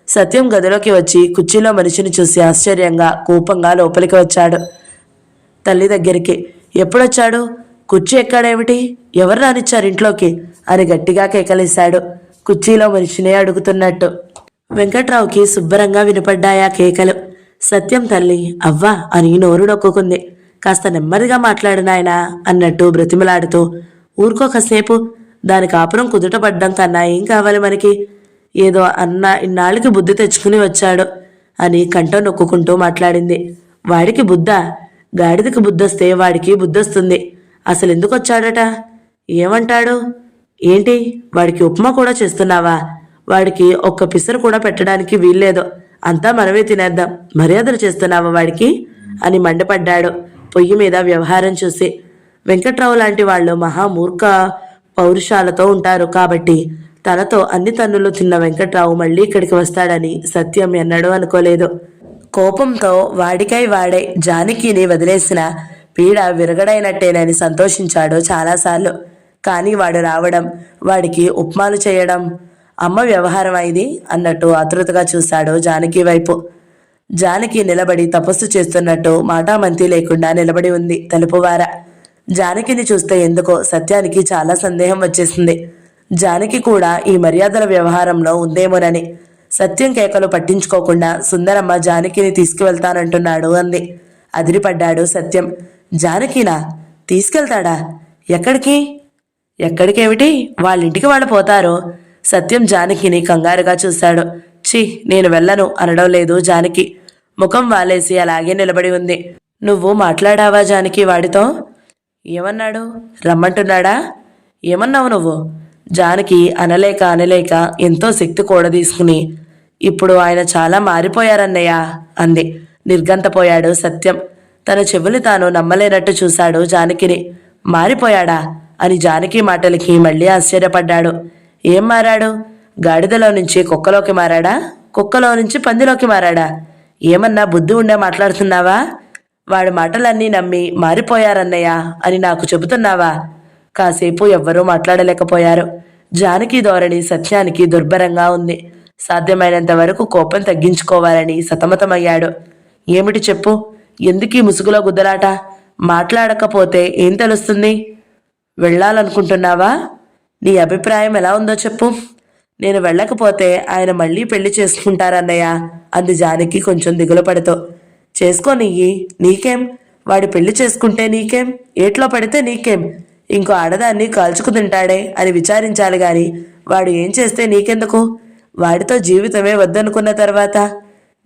సత్యం గదిలోకి వచ్చి కుర్చీలో మనిషిని చూసి ఆశ్చర్యంగా కోపంగా లోపలికి వచ్చాడు. తల్లి దగ్గరికి. ఎప్పుడొచ్చాడు? కుర్చీ ఎక్కాడేమిటి? ఎవరు రానిచ్చారు ఇంట్లోకి అని గట్టిగా కేకలేశాడు, కుర్చీలో మనిషినే అడుగుతున్నట్టు. వెంకట్రావుకి శుభ్రంగా వినపడ్డాయా కేకలు. సత్యం తల్లి అవ్వా అని నోరు నొక్కుకుంది. కాస్త నెమ్మదిగా మాట్లాడు నాయనా అన్నట్టు బ్రతిమలాడుతూ. ఊరుకో కాసేపు, దాని కాపురం కుదుట పడ్డం కన్నా ఏం కావాలి మనకి? ఏదో అన్న ఇన్నాళ్ళకి బుద్ధి తెచ్చుకుని వచ్చాడు అని కంఠం నొక్కుంటూ మాట్లాడింది. వాడికి బుద్ధా? గాడిదకి బుద్ధొస్తే వాడికి బుద్ధొస్తుంది. అసలు ఎందుకు వచ్చాడట? ఏమంటాడు? ఏంటి, వాడికి ఉప్మా కూడా చేస్తున్నావా? వాడికి ఒక్క పిసరు కూడా పెట్టడానికి వీల్లేదు. అంతా మనమే తినేద్దాం. మర్యాదలు చేస్తున్నావా వాడికి అని మండిపడ్డాడు పొయ్యి మీద వ్యవహారం చూసి. వెంకట్రావు లాంటి వాళ్ళు మహామూర్ఖ పౌరుషాలతో ఉంటారు కాబట్టి తనతో అన్ని తన్నులు తిన్న వెంకట్రావు మళ్ళీ ఇక్కడికి వస్తాడని సత్యం ఎన్నడూ అనుకోలేదు. కోపంతో వాడికై వాడే జానకిని వదిలేసిన పీడ విరగడైనట్టేనని సంతోషించాడు చాలాసార్లు. కానీ వాడు రావడం, వాడికి ఉప్మాలు చేయడం అమ్మ వ్యవహారం అయింది అన్నట్టు ఆతృతగా చూశాడు జానకి వైపు. జానకి నిలబడి తపస్సు చేస్తున్నట్టు మాటామంతి లేకుండా నిలబడి ఉంది తలుపువార. జానకిని చూస్తే ఎందుకో సత్యానికి చాలా సందేహం వచ్చేసింది. జానకి కూడా ఈ మర్యాదల వ్యవహారంలో ఉందేమోనని. సత్యం కేకలు పట్టించుకోకుండా సుందరమ్మ జానకిని తీసుకువెళ్తానంటున్నాడు అంది. అదిరిపడ్డాడు సత్యం. జానకినా? తీసుకెళ్తాడా? ఎక్కడికి? ఎక్కడికేమిటి, వాళ్ళింటికి వాళ్ళు పోతారు. సత్యం జానకిని కంగారుగా చూశాడు. ఛీ, నేను వెళ్ళను అనడం లేదు జానకి. ముఖం వాలేసి అలాగే నిలబడి ఉంది. నువ్వు మాట్లాడావా జానకి వాడితో? ఏమన్నాడు? రమ్మంటున్నాడా? ఏమన్నావు నువ్వు? జానకి అనలేక ఎంతో శక్తి కూడదీసుకుని, ఇప్పుడు ఆయన చాలా మారిపోయారన్నయ్య అంది. నిర్గంతపోయాడు సత్యం. తన చెవులు తాను నమ్మలేనట్టు చూశాడు జానకిని. మారిపోయాడా అని జానకి మాటలకి మళ్ళీ ఆశ్చర్యపడ్డాడు. ఏం మారాడు? గాడిదలో నుంచి కుక్కలోకి మారాడా? కుక్కలో నుంచి పందిలోకి మారాడా? ఏమన్నా బుద్ధి ఉండే మాట్లాడుతున్నావా? వాడి మాటలన్నీ నమ్మి మారిపోయారన్నయ్య అని నాకు చెబుతున్నావా? కాసేపు ఎవ్వరూ మాట్లాడలేకపోయారు. జానకి ధోరణి సత్యానికి దుర్భరంగా ఉంది. సాధ్యమైనంత వరకు కోపం తగ్గించుకోవాలని సతమతమయ్యాడు. ఏమిటి చెప్పు? ఎందుకీ ముసుగులో గుద్దలాట? మాట్లాడకపోతే ఏం తెలుస్తుంది? వెళ్ళాలనుకుంటున్నావా? నీ అభిప్రాయం ఎలా ఉందో చెప్పు. నేను వెళ్ళకపోతే ఆయన మళ్ళీ పెళ్లి చేసుకుంటారన్నయ్య అంది జానకి కొంచెం దిగులు పడుతూ. చేసుకోనియ్యి, నీకేం? వాడి పెళ్లి చేసుకుంటే నీకేం? ఏట్లో పడితే నీకేం? ఇంకో ఆడదాన్ని కాల్చుకు తింటాడే అని విచారించాలి గాని వాడు ఏం చేస్తే నీకెందుకు? వాడితో జీవితమే వద్దనుకున్న తర్వాత.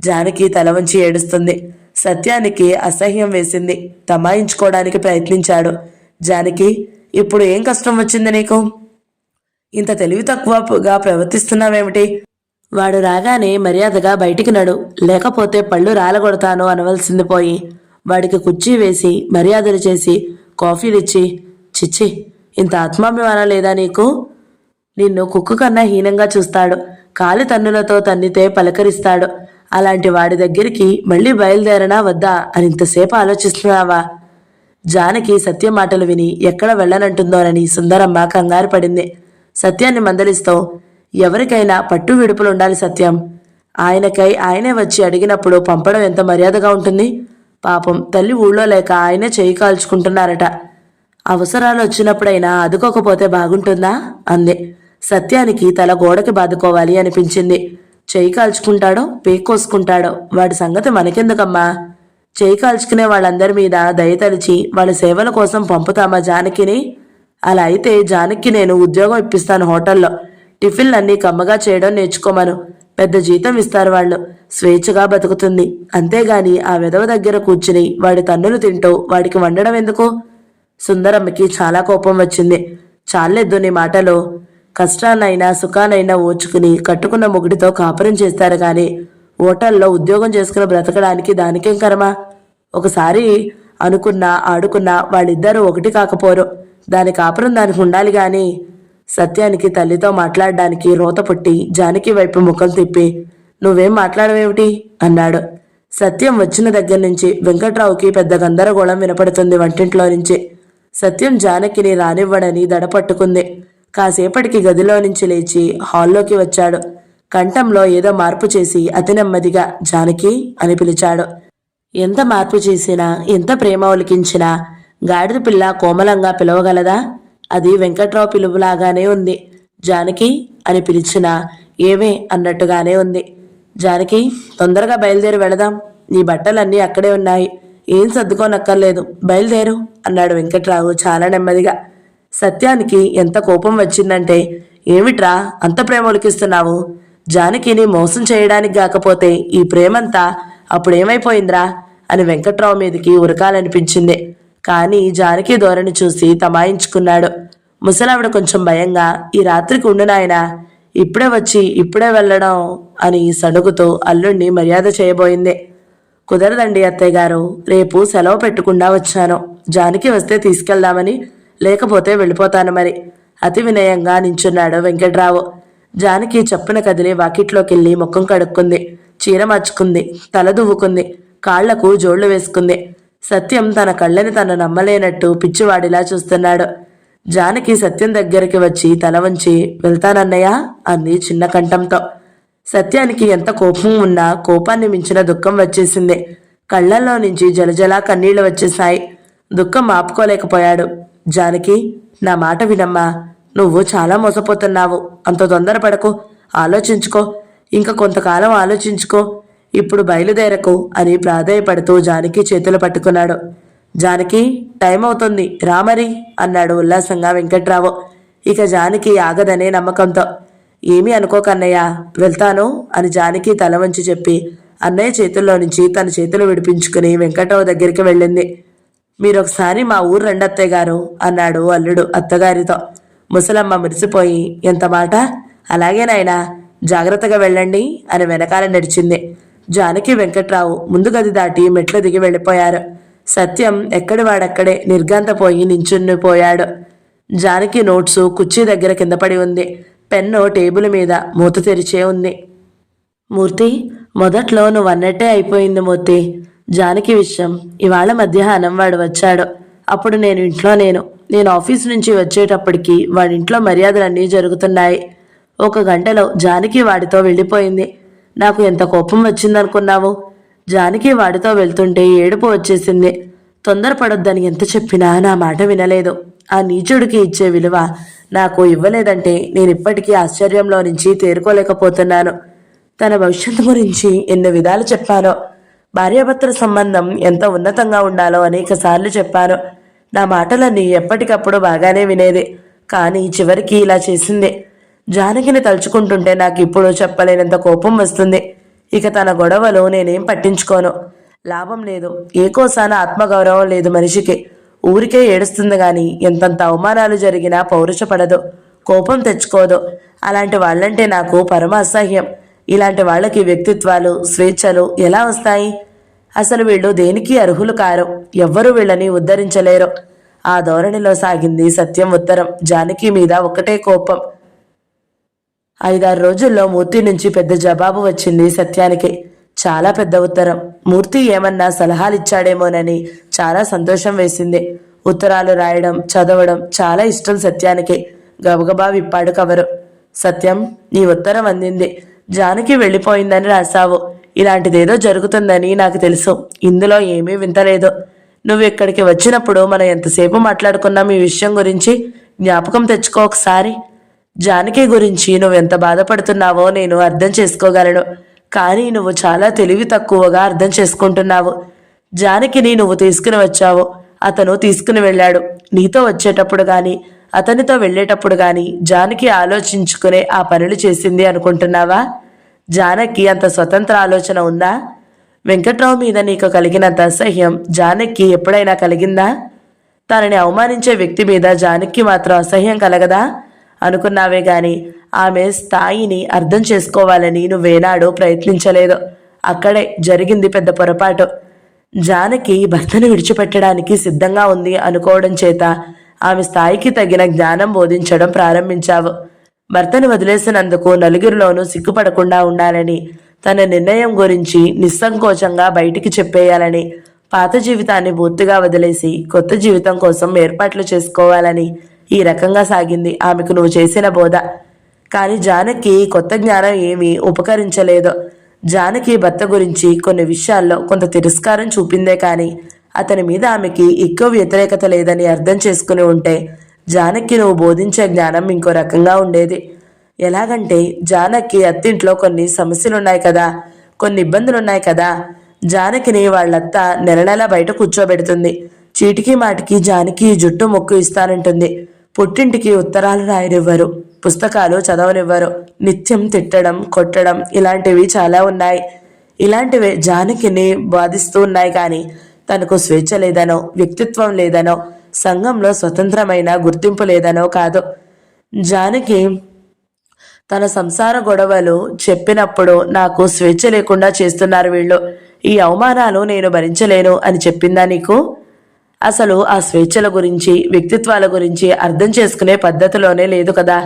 జానకి తల వంచి ఏడుస్తుంది. సత్యానికి అసహ్యం వేసింది. తమాయించుకోవడానికి ప్రయత్నించాడు. జానకి, ఇప్పుడు ఏం కష్టం వచ్చింది నీకు? ఇంత తెలివి తక్కువగా ప్రవర్తిస్తున్నావేమిటి? వాడు రాగానే మర్యాదగా బయటికి నడు, లేకపోతే పళ్ళు రాలగొడతాను అనవలసింది పోయి వాడికి కుర్చీ వేసి మర్యాదలు చేసి కాఫీలిచ్చి, చిచ్చి, ఇంత ఆత్మాభిమానం లేదా నీకు? నిన్ను కుక్క కన్నా హీనంగా చూస్తాడు. కాలి తన్నులతో తన్నితే పలకరిస్తాడు. అలాంటి వాడి దగ్గరికి మళ్ళీ బయలుదేరనా వద్దా అని ఇంతసేపు ఆలోచిస్తున్నావా? జానకి సత్యం మాటలు విని ఎక్కడ వెళ్ళనంటుందోనని సుందరమ్మ కంగారు పడింది. సత్యాన్ని మందలిస్తూ, ఎవరికైనా పట్టు విడుపులుండాలి సత్యం. ఆయనకై ఆయనే వచ్చి అడిగినప్పుడు పంపడం ఎంత మర్యాదగా ఉంటుంది? పాపం తల్లి ఊళ్ళో లేక ఆయనే చేయి కాల్చుకుంటున్నారట. అవసరాలు వచ్చినప్పుడైనా అదుకోకపోతే బాగుంటుందా అంది. సత్యానికి తల గోడకి బాదుకోవాలి అనిపించింది. చేయి కాల్చుకుంటాడో పేక్కోసుకుంటాడో వాడి సంగతి మనకెందుకమ్మా? చేయి కాల్చుకునే వాళ్ళందరి మీద దయతలిచి వాళ్ళ సేవల కోసం పంపుతామా జానకిని? అలా అయితే జానకి నేను ఉద్యోగం ఇప్పిస్తాను హోటల్లో. టిఫిన్లన్నీ కమ్మగా చేయడం నేర్చుకోమను. పెద్ద జీతం ఇస్తారు వాళ్ళు. స్వేచ్ఛగా బతుకుతుంది. అంతేగాని ఆ విధవ దగ్గర కూర్చుని వాడి తన్నులు తింటూ వాడికి వండడం ఎందుకు? సుందరమ్మకి చాలా కోపం వచ్చింది. చాలెద్దు నీ మాటలు. కష్టాన్నైనా సుఖానైనా ఓచుకుని కట్టుకున్న మొగుడితో కాపురం చేస్తారు గాని హోటల్లో ఉద్యోగం చేసుకుని బ్రతకడానికి దానికేం కర్మ? ఒకసారి అనుకున్నా ఆడుకున్నా వాళ్ళిద్దరూ ఒకటి కాకపోరు. దాని కాపురం దానికి ఉండాలి గాని. సత్యానికి తల్లితో మాట్లాడడానికి రోత పుట్టి జానకి వైపు ముఖం తిప్పి, నువ్వేం మాట్లాడవేమిటి అన్నాడు. సత్యం వచ్చిన దగ్గర నుంచి వెంకట్రావుకి పెద్ద గందరగోళం వినపడుతుంది వంటింట్లో నుంచి. సత్యం జానకిని రానివ్వడని దడపట్టుకుంది. కాసేపటికి గదిలో నుంచి లేచి హాల్లోకి వచ్చాడు. కంఠంలో ఏదో మార్పు చేసి అతి నెమ్మదిగా జానకి అని పిలిచాడు. ఎంత మార్పు చేసినా, ఎంత ప్రేమ ఒలికించినా గాడిద పిల్ల కోమలంగా పిలవగలదా? అది వెంకట్రావు పిలుపులాగానే ఉంది. జానకి అని పిలిచినా ఏమే అన్నట్టుగానే ఉంది. జానకి, తొందరగా బయలుదేరి వెళదాం. నీ బట్టలన్నీ అక్కడే ఉన్నాయి. ఏం సర్దుకోనక్కర్లేదు, బయలుదేరు అన్నాడు వెంకట్రావు చాలా నెమ్మదిగా. సత్యానికి ఎంత కోపం వచ్చిందంటే, ఏమిట్రా అంత ప్రేమ ఒలికిస్తున్నావు? జానకిని మోసం చేయడానికి కాకపోతే ఈ ప్రేమంతా అప్పుడేమైపోయిందిరా అని వెంకట్రావు మీదకి ఉరకాలనిపించింది. కానీ జానకి ధోరణి చూసి తమాయించుకున్నాడు. ముసలావిడ కొంచెం భయంగా, ఈ రాత్రికి ఉండు నాయనా, ఇప్పుడే వచ్చి ఇప్పుడే వెళ్ళడం అని సణుగుతూ అల్లుణ్ణి మర్యాద చేయబోయింది. కుదరదండి అత్తయ్య గారు, రేపు సెలవు పెట్టకుండా వచ్చాను. జానకి వస్తే తీసుకెళ్దామని, లేకపోతే వెళ్ళిపోతాను మరి అతి వినయంగా నించున్నాడు వెంకట్రావు. జానకి చప్పున కదిలి వాకిట్లోకెళ్ళి ముఖం కడుక్కుంది. చీర మార్చుకుంది. తల దువ్వుకుంది. కాళ్లకు జోళ్లు వేసుకుంది. సత్యం తన కళ్ళని తను నమ్మలేనట్టు పిచ్చివాడిలా చూస్తున్నాడు. జానకి సత్యం దగ్గరికి వచ్చి తల వంచి, వెళ్తానన్నయ్యా అంది చిన్న కంఠంతో. సత్యానికి ఎంత కోపం ఉన్నా కోపాన్ని మించిన దుఃఖం వచ్చేసింది. కళ్ళల్లో నుంచి జలజలా కన్నీళ్లు వచ్చేశాయి. దుఃఖం ఆపుకోలేకపోయాడు. జానకి, నా మాట వినమ్మా. నువ్వు చాలా మోసపోతున్నావు. అంత తొందరపడకు. ఆలోచించుకో. ఇంకా కొంతకాలం ఆలోచించుకో. ఇప్పుడు బయలుదేరకు అని ప్రాధేయపడుతూ జానకి చేతులు పట్టుకున్నాడు. జానకి, టైం అవుతుంది, రామరి అన్నాడు ఉల్లాసంగా వెంకట్రావు. ఇక జానకి ఆగదనే నమ్మకంతో. ఏమీ అనుకోకన్నయ్య, వెళ్తాను అని జానకి తల వంచి చెప్పి అన్నయ్య చేతుల్లో నుంచి తన చేతులు విడిపించుకుని వెంకట్రావు దగ్గరికి వెళ్ళింది. మీరొకసారి మా ఊరు రండత్తయ్య గారు అన్నాడు అల్లుడు అత్తగారితో. ముసలమ్మ మురిసిపోయి, ఎంత మాట, అలాగే నాయనా, జాగ్రత్తగా వెళ్ళండి అని వెనకాల నడిచింది. జానకి వెంకట్రావు ముందు గది దాటి మెట్లు దిగి వెళ్ళిపోయారు. సత్యం ఎక్కడి వాడక్కడే నిర్ఘాంతపోయి నించునిపోయాడు. జానకి నోట్సు కుర్చీ దగ్గర కింద పడి ఉంది. పెన్ను టేబుల్ మీద మూత తెరిచే ఉంది. మూర్తి, మొదట్లో నువ్వు అన్నట్టే అయిపోయింది మూర్తి. జానకి విషయం ఇవాళ మధ్యాహ్నం వాడు వచ్చాడు. అప్పుడు నేను ఆఫీస్ నుంచి వచ్చేటప్పటికి వాడింట్లో మర్యాదలన్నీ జరుగుతున్నాయి. 1 గంటలో జానకి వాడితో వెళ్ళిపోయింది. నాకు ఎంత కోపం వచ్చిందనుకున్నావు? జానకి వాడితో వెళ్తుంటే ఏడుపు వచ్చేసింది. తొందరపడొద్దని ఎంత చెప్పినా నా మాట వినలేదు. ఆ నీచుడికి ఇచ్చే విలువ నాకు ఇవ్వలేదంటే నేనిప్పటికీ ఆశ్చర్యంలో నుంచి తేరుకోలేకపోతున్నాను. తన భవిష్యత్తు గురించి ఎన్ని విధాలు చెప్పానో, భార్యాభర్తల సంబంధం ఎంత ఉన్నతంగా ఉండాలో అనేక సార్లు చెప్పాను. నా మాటలన్నీ ఎప్పటికప్పుడు బాగానే వినేది. కానీ చివరికి ఇలా చేసింది. జానకిని తలుచుకుంటుంటే నాకు ఇప్పుడు చెప్పలేనంత కోపం వస్తుంది. ఇక తన గొడవలు నేనేం పట్టించుకోను. లాభం లేదు. ఏకోసాన ఆత్మగౌరవం లేదు మనిషికి. ఊరికే ఏడుస్తుంది గాని ఎంతంత అవమానాలు జరిగినా పౌరుషపడదు, కోపం తెచ్చుకోదు. అలాంటి వాళ్ళంటే నాకు పరమ అసహ్యం. ఇలాంటి వాళ్ళకి వ్యక్తిత్వాలు, స్వేచ్ఛలు ఎలా వస్తాయి? అసలు వీళ్ళు దేనికి అర్హులు కారు. ఎవ్వరూ వీళ్ళని ఉద్ధరించలేరు. ఆ ధోరణిలో సాగింది సత్యం ఉత్తరం. జానకి మీద ఒకటే కోపం. 5-6 రోజుల్లో మూర్తి నుంచి పెద్ద జవాబు వచ్చింది సత్యానికి. చాలా పెద్ద ఉత్తరం. మూర్తి ఏమన్నా సలహాలిచ్చాడేమోనని చాలా సంతోషం వేసింది. ఉత్తరాలు రాయడం, చదవడం చాలా ఇష్టం సత్యానికి. గబగబా విప్పాడు కవరు. సత్యం, నీ ఉత్తరం అందింది. జానకి వెళ్ళిపోయిందని రాశావు. ఇలాంటిదేదో జరుగుతుందని నాకు తెలుసు. ఇందులో ఏమీ వింతలేదు. నువ్వు ఇక్కడికి వచ్చినప్పుడు మనం ఎంతసేపు మాట్లాడుకున్నాం ఈ విషయం గురించి జ్ఞాపకం తెచ్చుకో ఒకసారి. జానకి గురించి నువ్వెంత బాధపడుతున్నావో నేను అర్థం చేసుకోగలను. కానీ నువ్వు చాలా తెలివి తక్కువగా అర్థం చేసుకుంటున్నావు. జానకిని నువ్వు తీసుకుని వచ్చావు, అతను తీసుకుని వెళ్ళాడు. నీతో వచ్చేటప్పుడు కానీ అతనితో వెళ్ళేటప్పుడు కానీ జానకి ఆలోచించుకునే ఆ పనులు చేసింది అనుకుంటున్నావా? జానకి అంత స్వతంత్ర ఆలోచన ఉందా? వెంకట్రావు మీద నీకు కలిగినంత అసహ్యం జానకి ఎప్పుడైనా కలిగిందా? తనని అవమానించే వ్యక్తి మీద జానకి మాత్రం అసహ్యం కలగదా? అనుకున్నావే గాని ఆమె స్థాయిని అర్థం చేసుకోవాలని నువ్వేనాడు ప్రయత్నించలేదు. అక్కడే జరిగింది పెద్ద పొరపాటు. జానకి భర్తను విడిచిపెట్టడానికి సిద్ధంగా ఉంది అనుకోవడం చేత ఆమె స్థాయికి తగిన జ్ఞానం బోధించడం ప్రారంభించావు. భర్తను వదిలేసినందుకు నలుగురిలోనూ సిగ్గుపడకుండా ఉండాలని, తన నిర్ణయం గురించి నిస్సంకోచంగా బయటికి చెప్పేయాలని, పాత జీవితాన్ని పూర్తిగా వదిలేసి కొత్త జీవితం కోసం ఏర్పాట్లు చేసుకోవాలని ఈ రకంగా సాగింది ఆమెకు నువ్వు చేసిన బోధ. కానీ జానకి కొత్త జ్ఞానం ఏమీ ఉపకరించలేదు. జానకి భర్త గురించి కొన్ని విషయాల్లో కొంత తిరస్కారం చూపిందే కానీ అతని మీద ఆమెకి ఎక్కువ వ్యతిరేకత లేదని అర్థం చేసుకుని ఉంటే జానకి నువ్వు బోధించే జ్ఞానం ఇంకో రకంగా ఉండేది. ఎలాగంటే, జానకి అత్తింట్లో కొన్ని సమస్యలున్నాయి కదా, కొన్ని ఇబ్బందులున్నాయి కదా. జానకిని వాళ్ళత్త నెల బయట కూర్చోబెడుతుంది. చీటికి మాటికి జానకి జుట్టు మొక్కు ఇస్తానంటుంది. పుట్టింటికి ఉత్తరాలు రాయనివ్వరు, పుస్తకాలు చదవనివ్వరు. నిత్యం తిట్టడం, కొట్టడం ఇలాంటివి చాలా ఉన్నాయి. ఇలాంటివే జానకిని బాధిస్తూ ఉన్నాయి. కానీ తనకు స్వేచ్ఛ లేదనో, వ్యక్తిత్వం లేదనో, సంఘంలో స్వతంత్రమైన గుర్తింపు లేదనో కాదు. జానకి తన సంసార గొడవలు చెప్పినప్పుడు నాకు స్వేచ్ఛ లేకుండా చేస్తున్నారు వీళ్ళు, ఈ అవమానాలు నేను భరించలేను అని చెప్పిందా నీకు? అసలు ఆ స్వేచ్ఛల గురించి, వ్యక్తిత్వాల గురించి అర్థం చేసుకునే పద్ధతిలోనే లేదు కదా.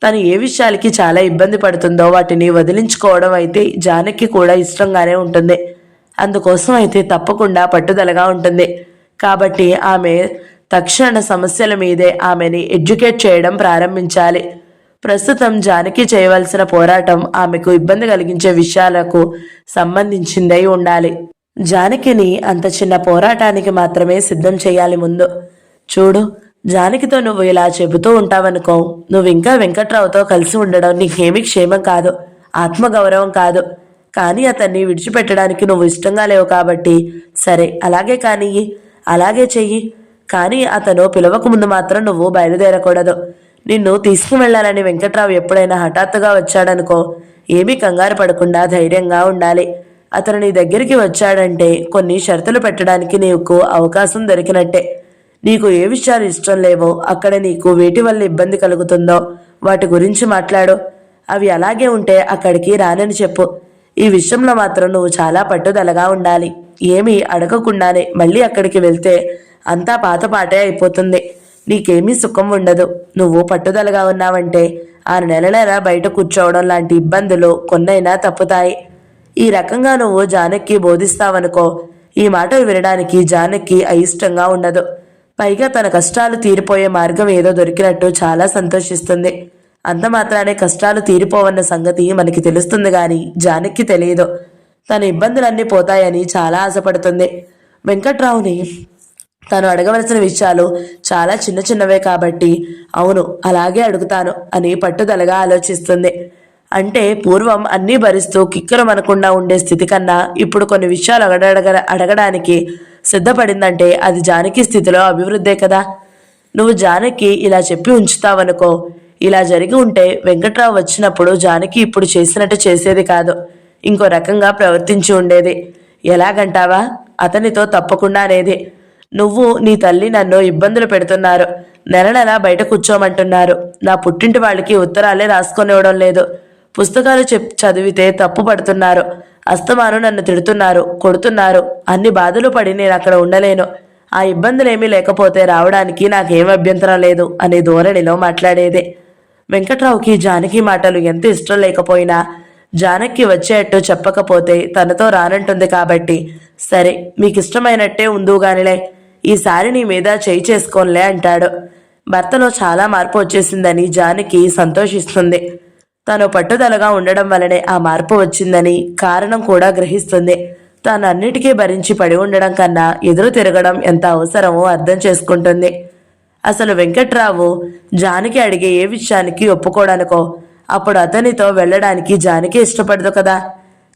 తను ఏ విషయాలకి చాలా ఇబ్బంది పడుతుందో వాటిని వదిలించుకోవడం అయితే జానకి కూడా ఇష్టంగానే ఉంటుంది. అందుకోసం అయితే తప్పకుండా పట్టుదలగా ఉంటుంది. కాబట్టి ఆమె తక్షణ సమస్యల మీదే ఆమెని ఎడ్యుకేట్ చేయడం ప్రారంభించాలి. ప్రస్తుతం జానకి చేయవలసిన పోరాటం ఆమెకు ఇబ్బంది కలిగించే విషయాలకు సంబంధించిందై ఉండాలి. జానకిని అంత చిన్న పోరాటానికి మాత్రమే సిద్ధం చేయాలి ముందు. చూడు, జానకితో నువ్వు ఇలా చెబుతూ ఉంటావనుకో, నువ్వు ఇంకా వెంకట్రావుతో కలిసి ఉండడం నీకేమీ క్షేమం కాదు, ఆత్మగౌరవం కాదు. కానీ అతన్ని విడిచిపెట్టడానికి నువ్వు ఇష్టంగా లేవు కాబట్టి సరే అలాగే కానీ అలాగే చెయ్యి. కానీ అతను పిలవక ముందు మాత్రం నువ్వు బయలుదేరకూడదు. నిన్ను తీసుకువెళ్ళాలని వెంకట్రావు ఎప్పుడైనా హఠాత్తుగా వచ్చాడనుకో, ఏమీ కంగారు పడకుండా ధైర్యంగా ఉండాలి. అతను నీ దగ్గరికి వచ్చాడంటే కొన్ని షరతులు పెట్టడానికి నీకు అవకాశం దొరికినట్టే. నీకు ఏ విషయాలు ఇష్టం లేవో, అక్కడ నీకు వేటి వల్ల ఇబ్బంది కలుగుతుందో వాటి గురించి మాట్లాడు. అవి అలాగే ఉంటే అక్కడికి రానని చెప్పు. ఈ విషయంలో మాత్రం నువ్వు చాలా పట్టుదలగా ఉండాలి. ఏమీ అడగకుండానే మళ్ళీ అక్కడికి వెళ్తే అంతా పాతపాటే అయిపోతుంది. నీకేమీ సుఖం ఉండదు. నువ్వు పట్టుదలగా ఉన్నావంటే 6 నెలలైనా బయట కూర్చోవడం లాంటి ఇబ్బందులు కొన్నైనా తప్పుతాయి. ఈ రకంగా నువ్వు జానకి బోధిస్తావనుకో, ఈ మాటలు వినడానికి జానకి అయిష్టంగా ఉండదు. పైగా తన కష్టాలు తీరిపోయే మార్గం ఏదో దొరికినట్టు చాలా సంతోషిస్తుంది. అంత మాత్రానే కష్టాలు తీరిపోవన్న సంగతి మనకి తెలుస్తుంది గాని జానకి తెలియదు. తన ఇబ్బందులన్నీ పోతాయని చాలా ఆశపడుతుంది. వెంకట్రావుని తను అడగవలసిన విషయాలు చాలా చిన్న చిన్నవే కాబట్టి అవును అలాగే అడుగుతాను అని పట్టుదలగా ఆలోచిస్తుంది. అంటే పూర్వం అన్నీ భరిస్తూ కిక్కురమనకుండా ఉండే స్థితి కన్నా ఇప్పుడు కొన్ని విషయాలు అడగడానికి సిద్ధపడిందంటే అది జానకి స్థితిలో అభివృద్ధే కదా. నువ్వు జానకి ఇలా చెప్పి ఉంచుతావనుకో, ఇలా జరిగి ఉంటే వెంకట్రావు వచ్చినప్పుడు జానకి ఇప్పుడు చేసినట్టు చేసేది కాదు, ఇంకో రకంగా ప్రవర్తించి ఉండేది. ఎలాగంటావా? అతనితో తప్పకుండా అనేది. నువ్వు నీ తల్లి నన్ను ఇబ్బందులు పెడుతున్నారు. నెల నెల బయట కూర్చోమంటున్నారు. నా పుట్టింటి వాళ్ళకి ఉత్తరాలే రాసుకొనివ్వడం లేదు. పుస్తకాలు చదివితే తప్పు పడుతున్నారు. అస్తమాను నన్ను తిడుతున్నారు, కొడుతున్నారు. అన్ని బాధలు పడి నేను అక్కడ ఉండలేను. ఆ ఇబ్బందులేమీ లేకపోతే రావడానికి నాకేం అభ్యంతరం లేదు అనే ధోరణిలో మాట్లాడేదే. వెంకట్రావుకి జానకి మాటలు ఎంత ఇష్టం లేకపోయినా జానకి వచ్చేట్టు చెప్పకపోతే తనతో రానంటుంది కాబట్టి సరే మీకు ఇష్టమైనట్టే ఉందుగానిలే, ఈసారి నీ మీద చేయి చేసుకోనిలే అంటాడు. భర్తలో చాలా మార్పు వచ్చేసిందని జానకి సంతోషిస్తుంది. తను పట్టుదలగా ఉండడం వలనే ఆ మార్పు వచ్చిందని కారణం కూడా గ్రహిస్తుంది. తాను అన్నిటికీ భరించి పడి ఉండడం కన్నా ఎదురు తిరగడం ఎంత అవసరమో అర్థం చేసుకుంటుంది. అసలు వెంకట్రావు జానకి అడిగే ఏ విషయానికి ఒప్పుకోడానికో అప్పుడు అతనితో వెళ్ళడానికి జానకి ఇష్టపడదు కదా.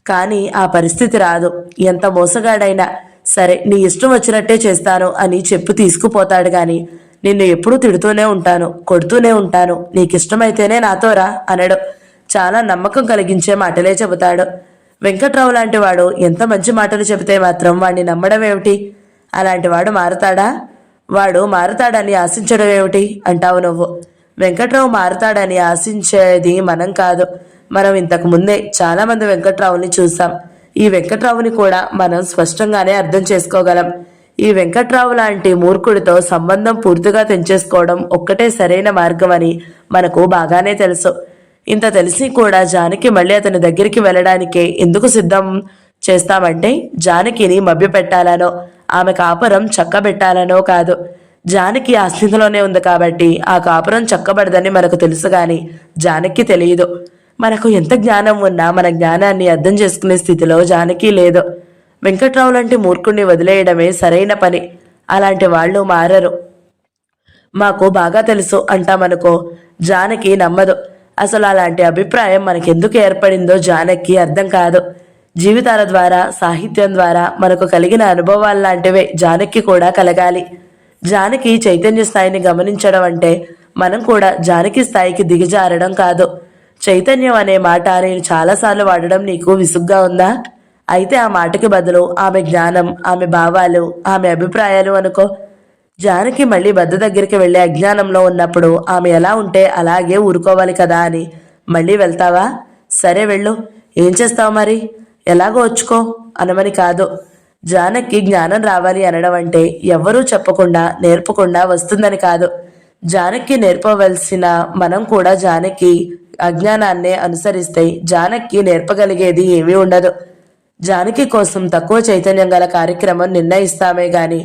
కానీ ఆ పరిస్థితి రాదు. ఎంత మోసగాడైనా సరే నీ ఇష్టం వచ్చినట్టే చేస్తాను అని చెప్పు తీసుకుపోతాడు గాని నిన్ను ఎప్పుడూ తిడుతూనే ఉంటాను, కొడుతూనే ఉంటాను, నీకిష్టమైతేనే నాతో రా అనడు. చాలా నమ్మకం కలిగించే మాటలే చెబుతాడు. వెంకట్రావు లాంటి వాడు ఎంత మంచి మాటలు చెబితే మాత్రం వాడిని నమ్మడం ఏమిటి? అలాంటి వాడు మారుతాడా? వాడు మారుతాడని ఆశించడం ఏమిటి అంటావు నువ్వు. వెంకట్రావు మారుతాడని ఆశించేది మనం కాదు. మనం ఇంతకు ముందే చాలా మంది వెంకట్రావుని చూసాం. ఈ వెంకట్రావుని కూడా మనం స్పష్టంగానే అర్థం చేసుకోగలం. ఈ వెంకట్రావు లాంటి మూర్ఖుడితో సంబంధం పూర్తిగా తెంచేసుకోవడం ఒక్కటే సరైన మార్గం అని మనకు బాగానే తెలుసు. ఇంత తెలిసి కూడా జానకి మళ్ళీ అతని దగ్గరికి వెళ్ళడానికే ఎందుకు సిద్ధం చేస్తామంటే జానకిని మభ్యపెట్టాలనో ఆమె కాపురం చక్కబెట్టాలనో కాదు. జానకి ఆ స్థితిలోనే ఉంది కాబట్టి ఆ కాపురం చక్కబడదని మనకు తెలుసు గాని జానకి తెలియదు. మనకు ఎంత జ్ఞానం ఉన్నా మన జ్ఞానాన్ని అర్థం చేసుకునే స్థితిలో జానకి లేదు. వెంకట్రావు లాంటి మూర్ఖుణ్ణి వదిలేయడమే సరైన పని. అలాంటి వాళ్ళు మారరు. మాకు బాగా తెలుసు అంటామనుకో, జానకి నమ్మదు. అసలు అలాంటి అభిప్రాయం మనకెందుకు ఏర్పడిందో జానకి అర్థం కాదు. జీవితాల ద్వారా, సాహిత్యం ద్వారా మనకు కలిగిన అనుభవాలు లాంటివే జానకి కూడా కలగాలి. జానకి చైతన్య స్థాయిని గమనించడం అంటే మనం కూడా జానకి స్థాయికి దిగజారడం కాదు. చైతన్యం అనే మాట నేను చాలాసార్లు వాడడం నీకు విసుగ్గా ఉందా? అయితే ఆ మాటకి బదులు ఆమె జ్ఞానం, ఆమె భావాలు, ఆమె అభిప్రాయాలు అనుకో. జానకి మళ్ళీ బద్ద దగ్గరికి వెళ్ళే అజ్ఞానంలో ఉన్నప్పుడు ఆమె ఎలా ఉంటే అలాగే ఊరుకోవాలి కదా అని మళ్ళీ వెళ్తావా? సరే వెళ్ళు, ఏం చేస్తావు మరి? ఎలాగో వచ్చుకో అనమని కాదు. జానకి జ్ఞానం రావాలి అనడం అంటే ఎవ్వరూ చెప్పకుండా నేర్పకుండా వస్తుందని కాదు. జానకి నేర్పవలసిన మనం కూడా జానకి అజ్ఞానాన్నే అనుసరిస్తే జానకి నేర్పగలిగేది ఏమీ ఉండదు. జానకి కోసం తక్కువ చైతన్యం గల కార్యక్రమం నిర్ణయిస్తామే గాని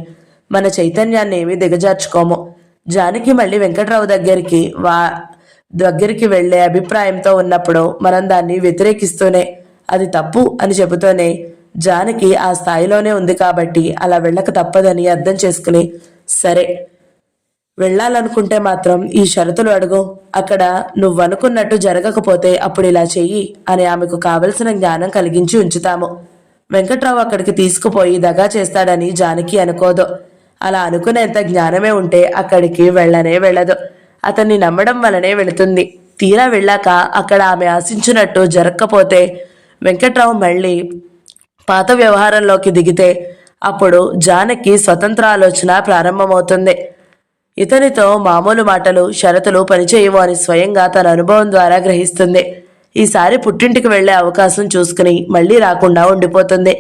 మన చైతన్యాన్ని ఏమీ దిగజార్చుకోము. జానకి మళ్ళీ వెంకట్రావు దగ్గరికి వెళ్లే అభిప్రాయంతో ఉన్నప్పుడు మనం దాన్ని వ్యతిరేకిస్తూనే అది తప్పు అని చెబుతూనే జానకి ఆ స్థాయిలోనే ఉంది కాబట్టి అలా వెళ్ళక తప్పదని అర్థం చేసుకుని సరే వెళ్ళాలనుకుంటే మాత్రం ఈ షరతులు అడుగు, అక్కడ నువ్వనుకున్నట్టు జరగకపోతే అప్పుడు ఇలా చెయ్యి అని ఆమెకు కావలసిన జ్ఞానం కలిగించి ఉంచుతాము. వెంకట్రావు అక్కడికి తీసుకుపోయి దగా చేస్తాడని జానకి అనుకోదు. అలా అనుకునేంత జ్ఞానమే ఉంటే అక్కడికి వెళ్ళదు. అతన్ని నమ్మడం వలనే వెళుతుంది. తీరా వెళ్ళాక అక్కడ ఆమె ఆశించినట్టు జరగకపోతే వెంకట్రావు మళ్ళీ పాత వ్యవహారంలోకి దిగితే అప్పుడు జానకి స్వతంత్ర ఆలోచన ప్రారంభమవుతుంది. ఇతనితో మామూలు మాటలు షరతులు పనిచేయవు అని స్వయంగా తన అనుభవం ద్వారా గ్రహిస్తుంది. ఈసారి పుట్టింటికి వెళ్లే అవకాశం చూసుకుని మళ్లీ రాకుండా ఉండిపోతుంది.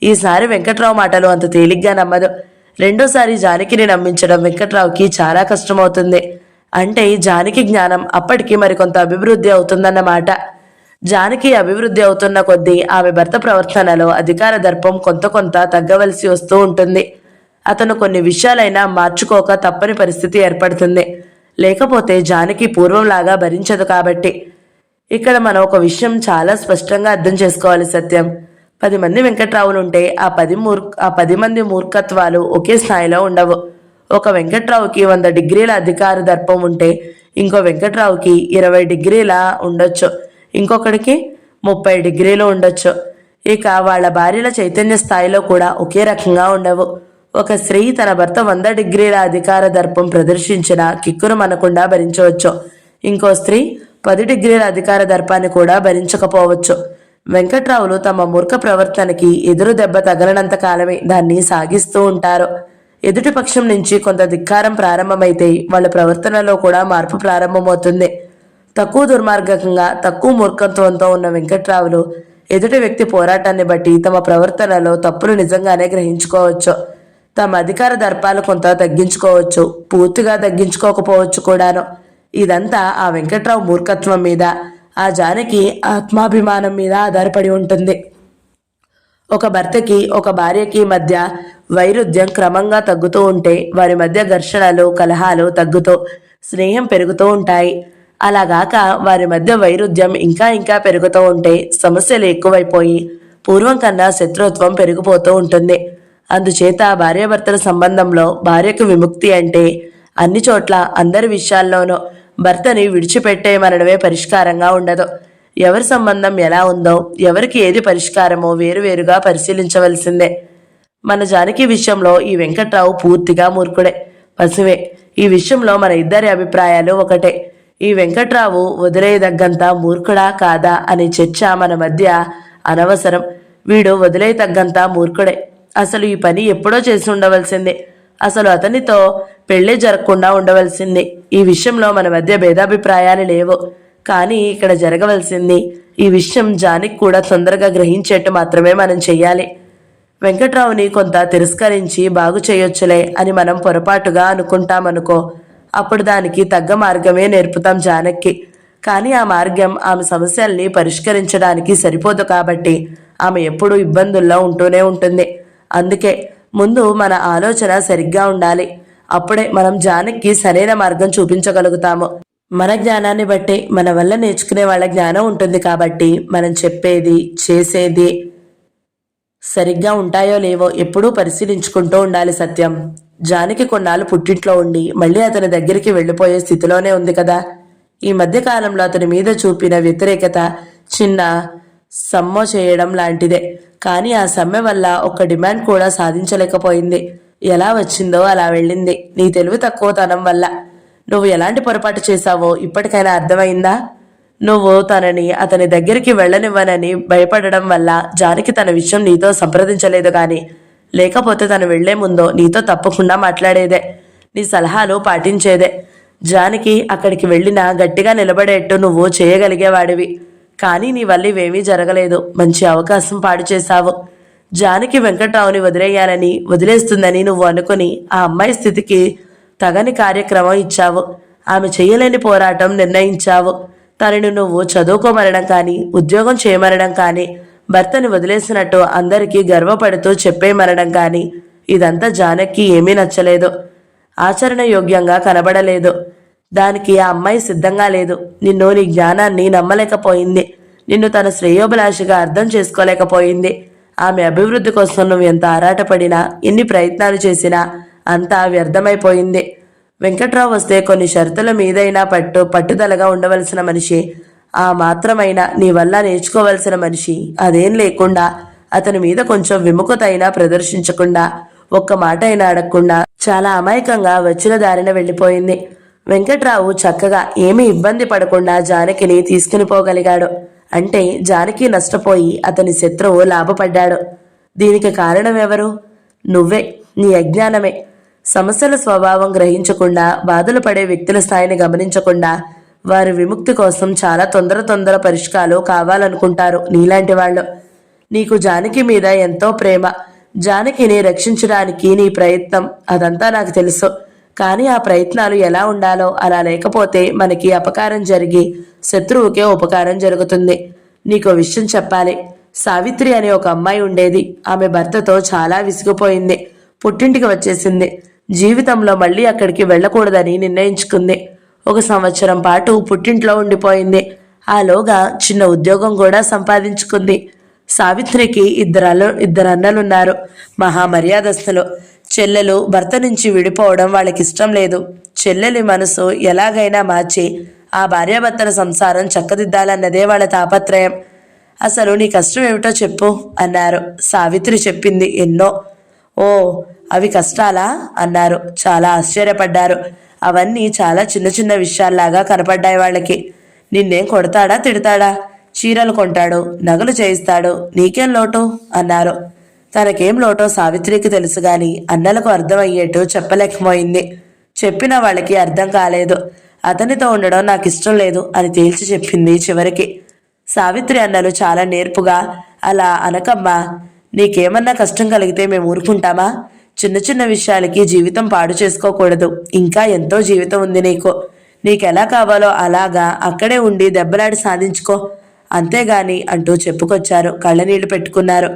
ఈసారి వెంకట్రావు మాటలు అంత తేలిగ్గా నమ్మదు. రెండోసారి జానకిని నమ్మించడం వెంకట్రావుకి చాలా కష్టమవుతుంది. అంటే జానకి జ్ఞానం అప్పటికి మరికొంత అభివృద్ధి అవుతుందన్నమాట. జానకి అభివృద్ధి అవుతున్న కొద్దీ ఆమె భర్త ప్రవర్తనలో అధికార దర్పం కొంత తగ్గవలసి వస్తూ ఉంటుంది. అతను కొన్ని విషయాలైనా మార్చుకోక తప్పని పరిస్థితి ఏర్పడుతుంది. లేకపోతే జానకి పూర్వంలాగా భరించదు కాబట్టి. ఇక్కడ మనం ఒక విషయం చాలా స్పష్టంగా అర్థం చేసుకోవాలి. సత్యం 10 మంది వెంకట్రావులుంటే ఆ 10 మంది మూర్ఖత్వాలు ఒకే స్థాయిలో ఉండవు. ఒక వెంకట్రావుకి 100 డిగ్రీల అధికార దర్పం ఉంటే ఇంకో వెంకట్రావుకి 20 డిగ్రీల ఉండొచ్చు, ఇంకొకడికి 30 డిగ్రీలు ఉండొచ్చు. ఇక వాళ్ళ భార్యల చైతన్య స్థాయిలో కూడా ఒకే రకంగా ఉండవు. ఒక స్త్రీ తన భర్త 100 డిగ్రీల అధికార దర్పం ప్రదర్శించిన కిక్కును మనకుండా భరించవచ్చు. ఇంకో స్త్రీ 10 డిగ్రీల అధికార దర్పాన్ని కూడా భరించకపోవచ్చు. వెంకట్రావులు తమ మూర్ఖ ప్రవర్తనకి ఎదురు దెబ్బ తగలనంత కాలమే దాన్ని సాగిస్తూ ఉంటారు. ఎదుటి పక్షం నుంచి కొంత ధిక్కారం ప్రారంభమైతే వాళ్ళ ప్రవర్తనలో కూడా మార్పు ప్రారంభమవుతుంది. తక్కువ దుర్మార్గకంగా తక్కువ మూర్ఖత్వంతో ఉన్న వెంకట్రావులు ఎదుటి వ్యక్తి పోరాటాన్ని బట్టి తమ ప్రవర్తనలో తప్పులు నిజంగానే గ్రహించుకోవచ్చు. తమ అధికార దర్పాలు కొంత తగ్గించుకోవచ్చు, పూర్తిగా తగ్గించుకోకపోవచ్చు కూడాను. ఇదంతా ఆ వెంకట్రావు మూర్ఖత్వం మీద, ఆ జానకి ఆత్మాభిమానం మీద ఆధారపడి ఉంటుంది. ఒక భర్తకి ఒక భార్యకి మధ్య వైరుధ్యం క్రమంగా తగ్గుతూ ఉంటే వారి మధ్య ఘర్షణలు కలహాలు తగ్గుతూ స్నేహం పెరుగుతూ ఉంటాయి. అలాగాక వారి మధ్య వైరుధ్యం ఇంకా పెరుగుతూ ఉంటే సమస్యలు ఎక్కువైపోయి పూర్వం కన్నా శత్రుత్వం పెరిగిపోతూ ఉంటుంది. అందుచేత భార్యాభర్తల సంబంధంలో భార్యకు విముక్తి అంటే అన్ని చోట్ల అందరి విషయాల్లోనూ భర్తని విడిచిపెట్టేయమనడమే పరిష్కారంగా ఉండదు. ఎవరి సంబంధం ఎలా ఉందో, ఎవరికి ఏది పరిష్కారమో వేరువేరుగా పరిశీలించవలసిందే. మన జానకి విషయంలో ఈ వెంకట్రావు పూర్తిగా మూర్ఖుడే, పశువే. ఈ విషయంలో మన ఇద్దరి అభిప్రాయాలు ఒకటే. ఈ వెంకట్రావు వదిలేయదగ్గంత మూర్ఖుడా కాదా అనే చర్చ మన మధ్య అనవసరం. వీడు వదిలేయతగ్గంత మూర్ఖుడే. అసలు ఈ పని ఎప్పుడో చేసి ఉండవలసిందే. అసలు అతనితో పెళ్లే జరగకుండా ఉండవలసింది. ఈ విషయంలో మన మధ్య భేదాభిప్రాయాలు లేవు. కానీ ఇక్కడ జరగవలసింది ఈ విషయం జానికి కూడా తొందరగా గ్రహించేట్టు మాత్రమే మనం చెయ్యాలి. వెంకట్రావుని కొంత తిరస్కరించి బాగు చేయొచ్చులే అని మనం పొరపాటుగా అనుకుంటామనుకో, అప్పుడు దానికి తగ్గ మార్గమే నేర్పుతాం జానకి. కానీ ఆ మార్గం ఆమె సమస్యల్ని పరిష్కరించడానికి సరిపోదు కాబట్టి ఆమె ఎప్పుడూ ఇబ్బందుల్లో ఉంటూనే ఉంటుంది. అందుకే ముందు మన ఆలోచన సరిగ్గా ఉండాలి. అప్పుడే మనం జానకి సరైన మార్గం చూపించగలుగుతాము. మన జ్ఞానాన్ని బట్టి మన వల్ల నేర్చుకునే వాళ్ళ జ్ఞానం ఉంటుంది కాబట్టి మనం చెప్పేది చేసేది సరిగ్గా ఉంటాయో లేవో ఎప్పుడూ పరిశీలించుకుంటూ ఉండాలి. సత్యం జానకి కొన్నాళ్ళు పుట్టింట్లో ఉండి మళ్ళీ అతని దగ్గరికి వెళ్ళిపోయే స్థితిలోనే ఉంది కదా. ఈ మధ్య కాలంలో అతని మీద చూపిన వ్యతిరేకత చిన్న సమ్మె చేయడం లాంటిదే. కానీ ఆ సమ్మె వల్ల ఒక్క డిమాండ్ కూడా సాధించలేకపోయింది. ఎలా వచ్చిందో అలా వెళ్ళింది. నీ తెలివి తక్కువతనం వల్ల. నువ్వు ఎలాంటి పొరపాటు చేశావో ఇప్పటికైనా అర్థమైందా? నువ్వు తనని అతని దగ్గరికి వెళ్ళనివ్వనని భయపడడం వల్ల జానకి తన విషయం నీతో సంప్రదించలేదు. కానీ లేకపోతే తను వెళ్లే ముందో నీతో తప్పకుండా మాట్లాడేదే, నీ సలహాలు పాటించేదే. జానకి అక్కడికి వెళ్ళినా గట్టిగా నిలబడేట్టు నువ్వు చేయగలిగేవాడివి. కానీ నీ వల్ల ఇవేమీ జరగలేదు. మంచి అవకాశం పాడు చేశావు. జానకి వెంకట్రావుని వదిలేయాలని వదిలేస్తుందని నువ్వు అనుకుని ఆ అమ్మాయి స్థితికి తగని కార్యక్రమం ఇచ్చావు. ఆమె చేయలేని పోరాటం నిర్ణయించావు. తనని నువ్వు చదువుకోమనడం కానీ, ఉద్యోగం చేయమనడం కానీ, భర్తని వదిలేసినట్టు అందరికీ గర్వపడుతూ చెప్పేమనడం కానీ, ఇదంతా జానకి ఏమీ నచ్చలేదు. ఆచరణ యోగ్యంగా కనబడలేదు. దానికి ఆ అమ్మాయి సిద్ధంగా లేదు. నిన్ను, నీ జ్ఞానాన్ని నమ్మలేకపోయింది. నిన్ను తన శ్రేయోభిలాషిగా అర్థం చేసుకోలేకపోయింది. ఆమె అభివృద్ధి కోసం నువ్వు ఎంత ఆరాటపడినా, ఎన్ని ప్రయత్నాలు చేసినా అంతా వ్యర్థమైపోయింది. వెంకట్రావు వస్తే కొన్ని షరతుల మీదైనా పట్టుదలగా ఉండవలసిన మనిషి, ఆ మాత్రమైనా నీ వల్ల నేర్చుకోవలసిన మనిషి, అదేం లేకుండా అతని మీద కొంచెం విముఖత అయినా ప్రదర్శించకుండా, ఒక్క మాట అయినా అడగకుండా చాలా అమాయకంగా వచ్చిన దారిన వెళ్ళిపోయింది. వెంకట్రావు చక్కగా ఏమీ ఇబ్బంది పడకుండా జానకిని తీసుకుని పోగలిగాడు. అంటే జానకి నష్టపోయి అతని శత్రువు లాభపడ్డాడు. దీనికి కారణం ఎవరు? నువ్వే, నీ అజ్ఞానమే. సమస్యల స్వభావం గ్రహించకుండా, బాధలు పడే వ్యక్తుల స్థాయిని గమనించకుండా, వారి విముక్తి కోసం చాలా తొందర పరిష్కారాలు కావాలనుకుంటారు నీలాంటి వాళ్ళు. నీకు జానకి మీద ఎంతో ప్రేమ. జానకిని రక్షించడానికి నీ ప్రయత్నం, అదంతా నాకు తెలుసు. కానీ ఆ ప్రయత్నాలు ఎలా ఉండాలో అలా లేకపోతే మనకి అపకారం జరిగి శత్రువుకే ఉపకారం జరుగుతుంది. నీకో విషయం చెప్పాలి. సావిత్రి అనే ఒక అమ్మాయి ఉండేది. ఆమె భర్తతో చాలా విసిగిపోయింది. పుట్టింటికి వచ్చేసింది. జీవితంలో మళ్ళీ అక్కడికి వెళ్ళకూడదని నిర్ణయించుకుంది. 1 సంవత్సరం పాటు పుట్టింట్లో ఉండిపోయింది. ఆలోగా చిన్న ఉద్యోగం కూడా సంపాదించుకుంది. సావిత్రికి ఇద్దరు అన్నలున్నారు, మహామర్యాదస్తులు. చెల్లెలు భర్త నుంచి విడిపోవడం వాళ్ళకి ఇష్టం లేదు. చెల్లెలి మనసు ఎలాగైనా మార్చి ఆ భార్యాభర్తల సంసారం చక్కదిద్దాలన్నదే వాళ్ళ తాపత్రయం. అసలు నీ కష్టం ఏమిటో చెప్పు అన్నారు. సావిత్రి చెప్పింది ఎన్నో. ఓ, అవి కష్టాలా అన్నారు. చాలా ఆశ్చర్యపడ్డారు. అవన్నీ చాలా చిన్న విషయాల్లాగా కనపడ్డాయి వాళ్ళకి. నిన్నేం కొడతాడా, తిడతాడా? చీరలు కొంటాడు, నగలు చేయిస్తాడు, నీకేం లోటు అన్నారు. తనకేం లోటో సావిత్రికి తెలుసు గాని అన్నలకు అర్థమయ్యేట్టు చెప్పలేకపోయింది. చెప్పిన వాళ్ళకి అర్థం కాలేదు. అతనితో ఉండడం నాకు ఇష్టం లేదు అని తేల్చి చెప్పింది చివరికి. సావిత్రి అన్నలు చాలా నేర్పుగా, అలా అనకమ్మా, నీకేమన్నా కష్టం కలిగితే మేము ఊరుకుంటామా? చిన్న విషయాలకి జీవితం పాడు చేసుకోకూడదు. ఇంకా ఎంతో జీవితం ఉంది నీకు. నీకెలా కావాలో అలాగా అక్కడే ఉండి దెబ్బలాడి సాధించుకో, అంతేగాని అంటూ చెప్పుకొచ్చారు. కళ్ళనీళ్లు పెట్టుకున్నారు.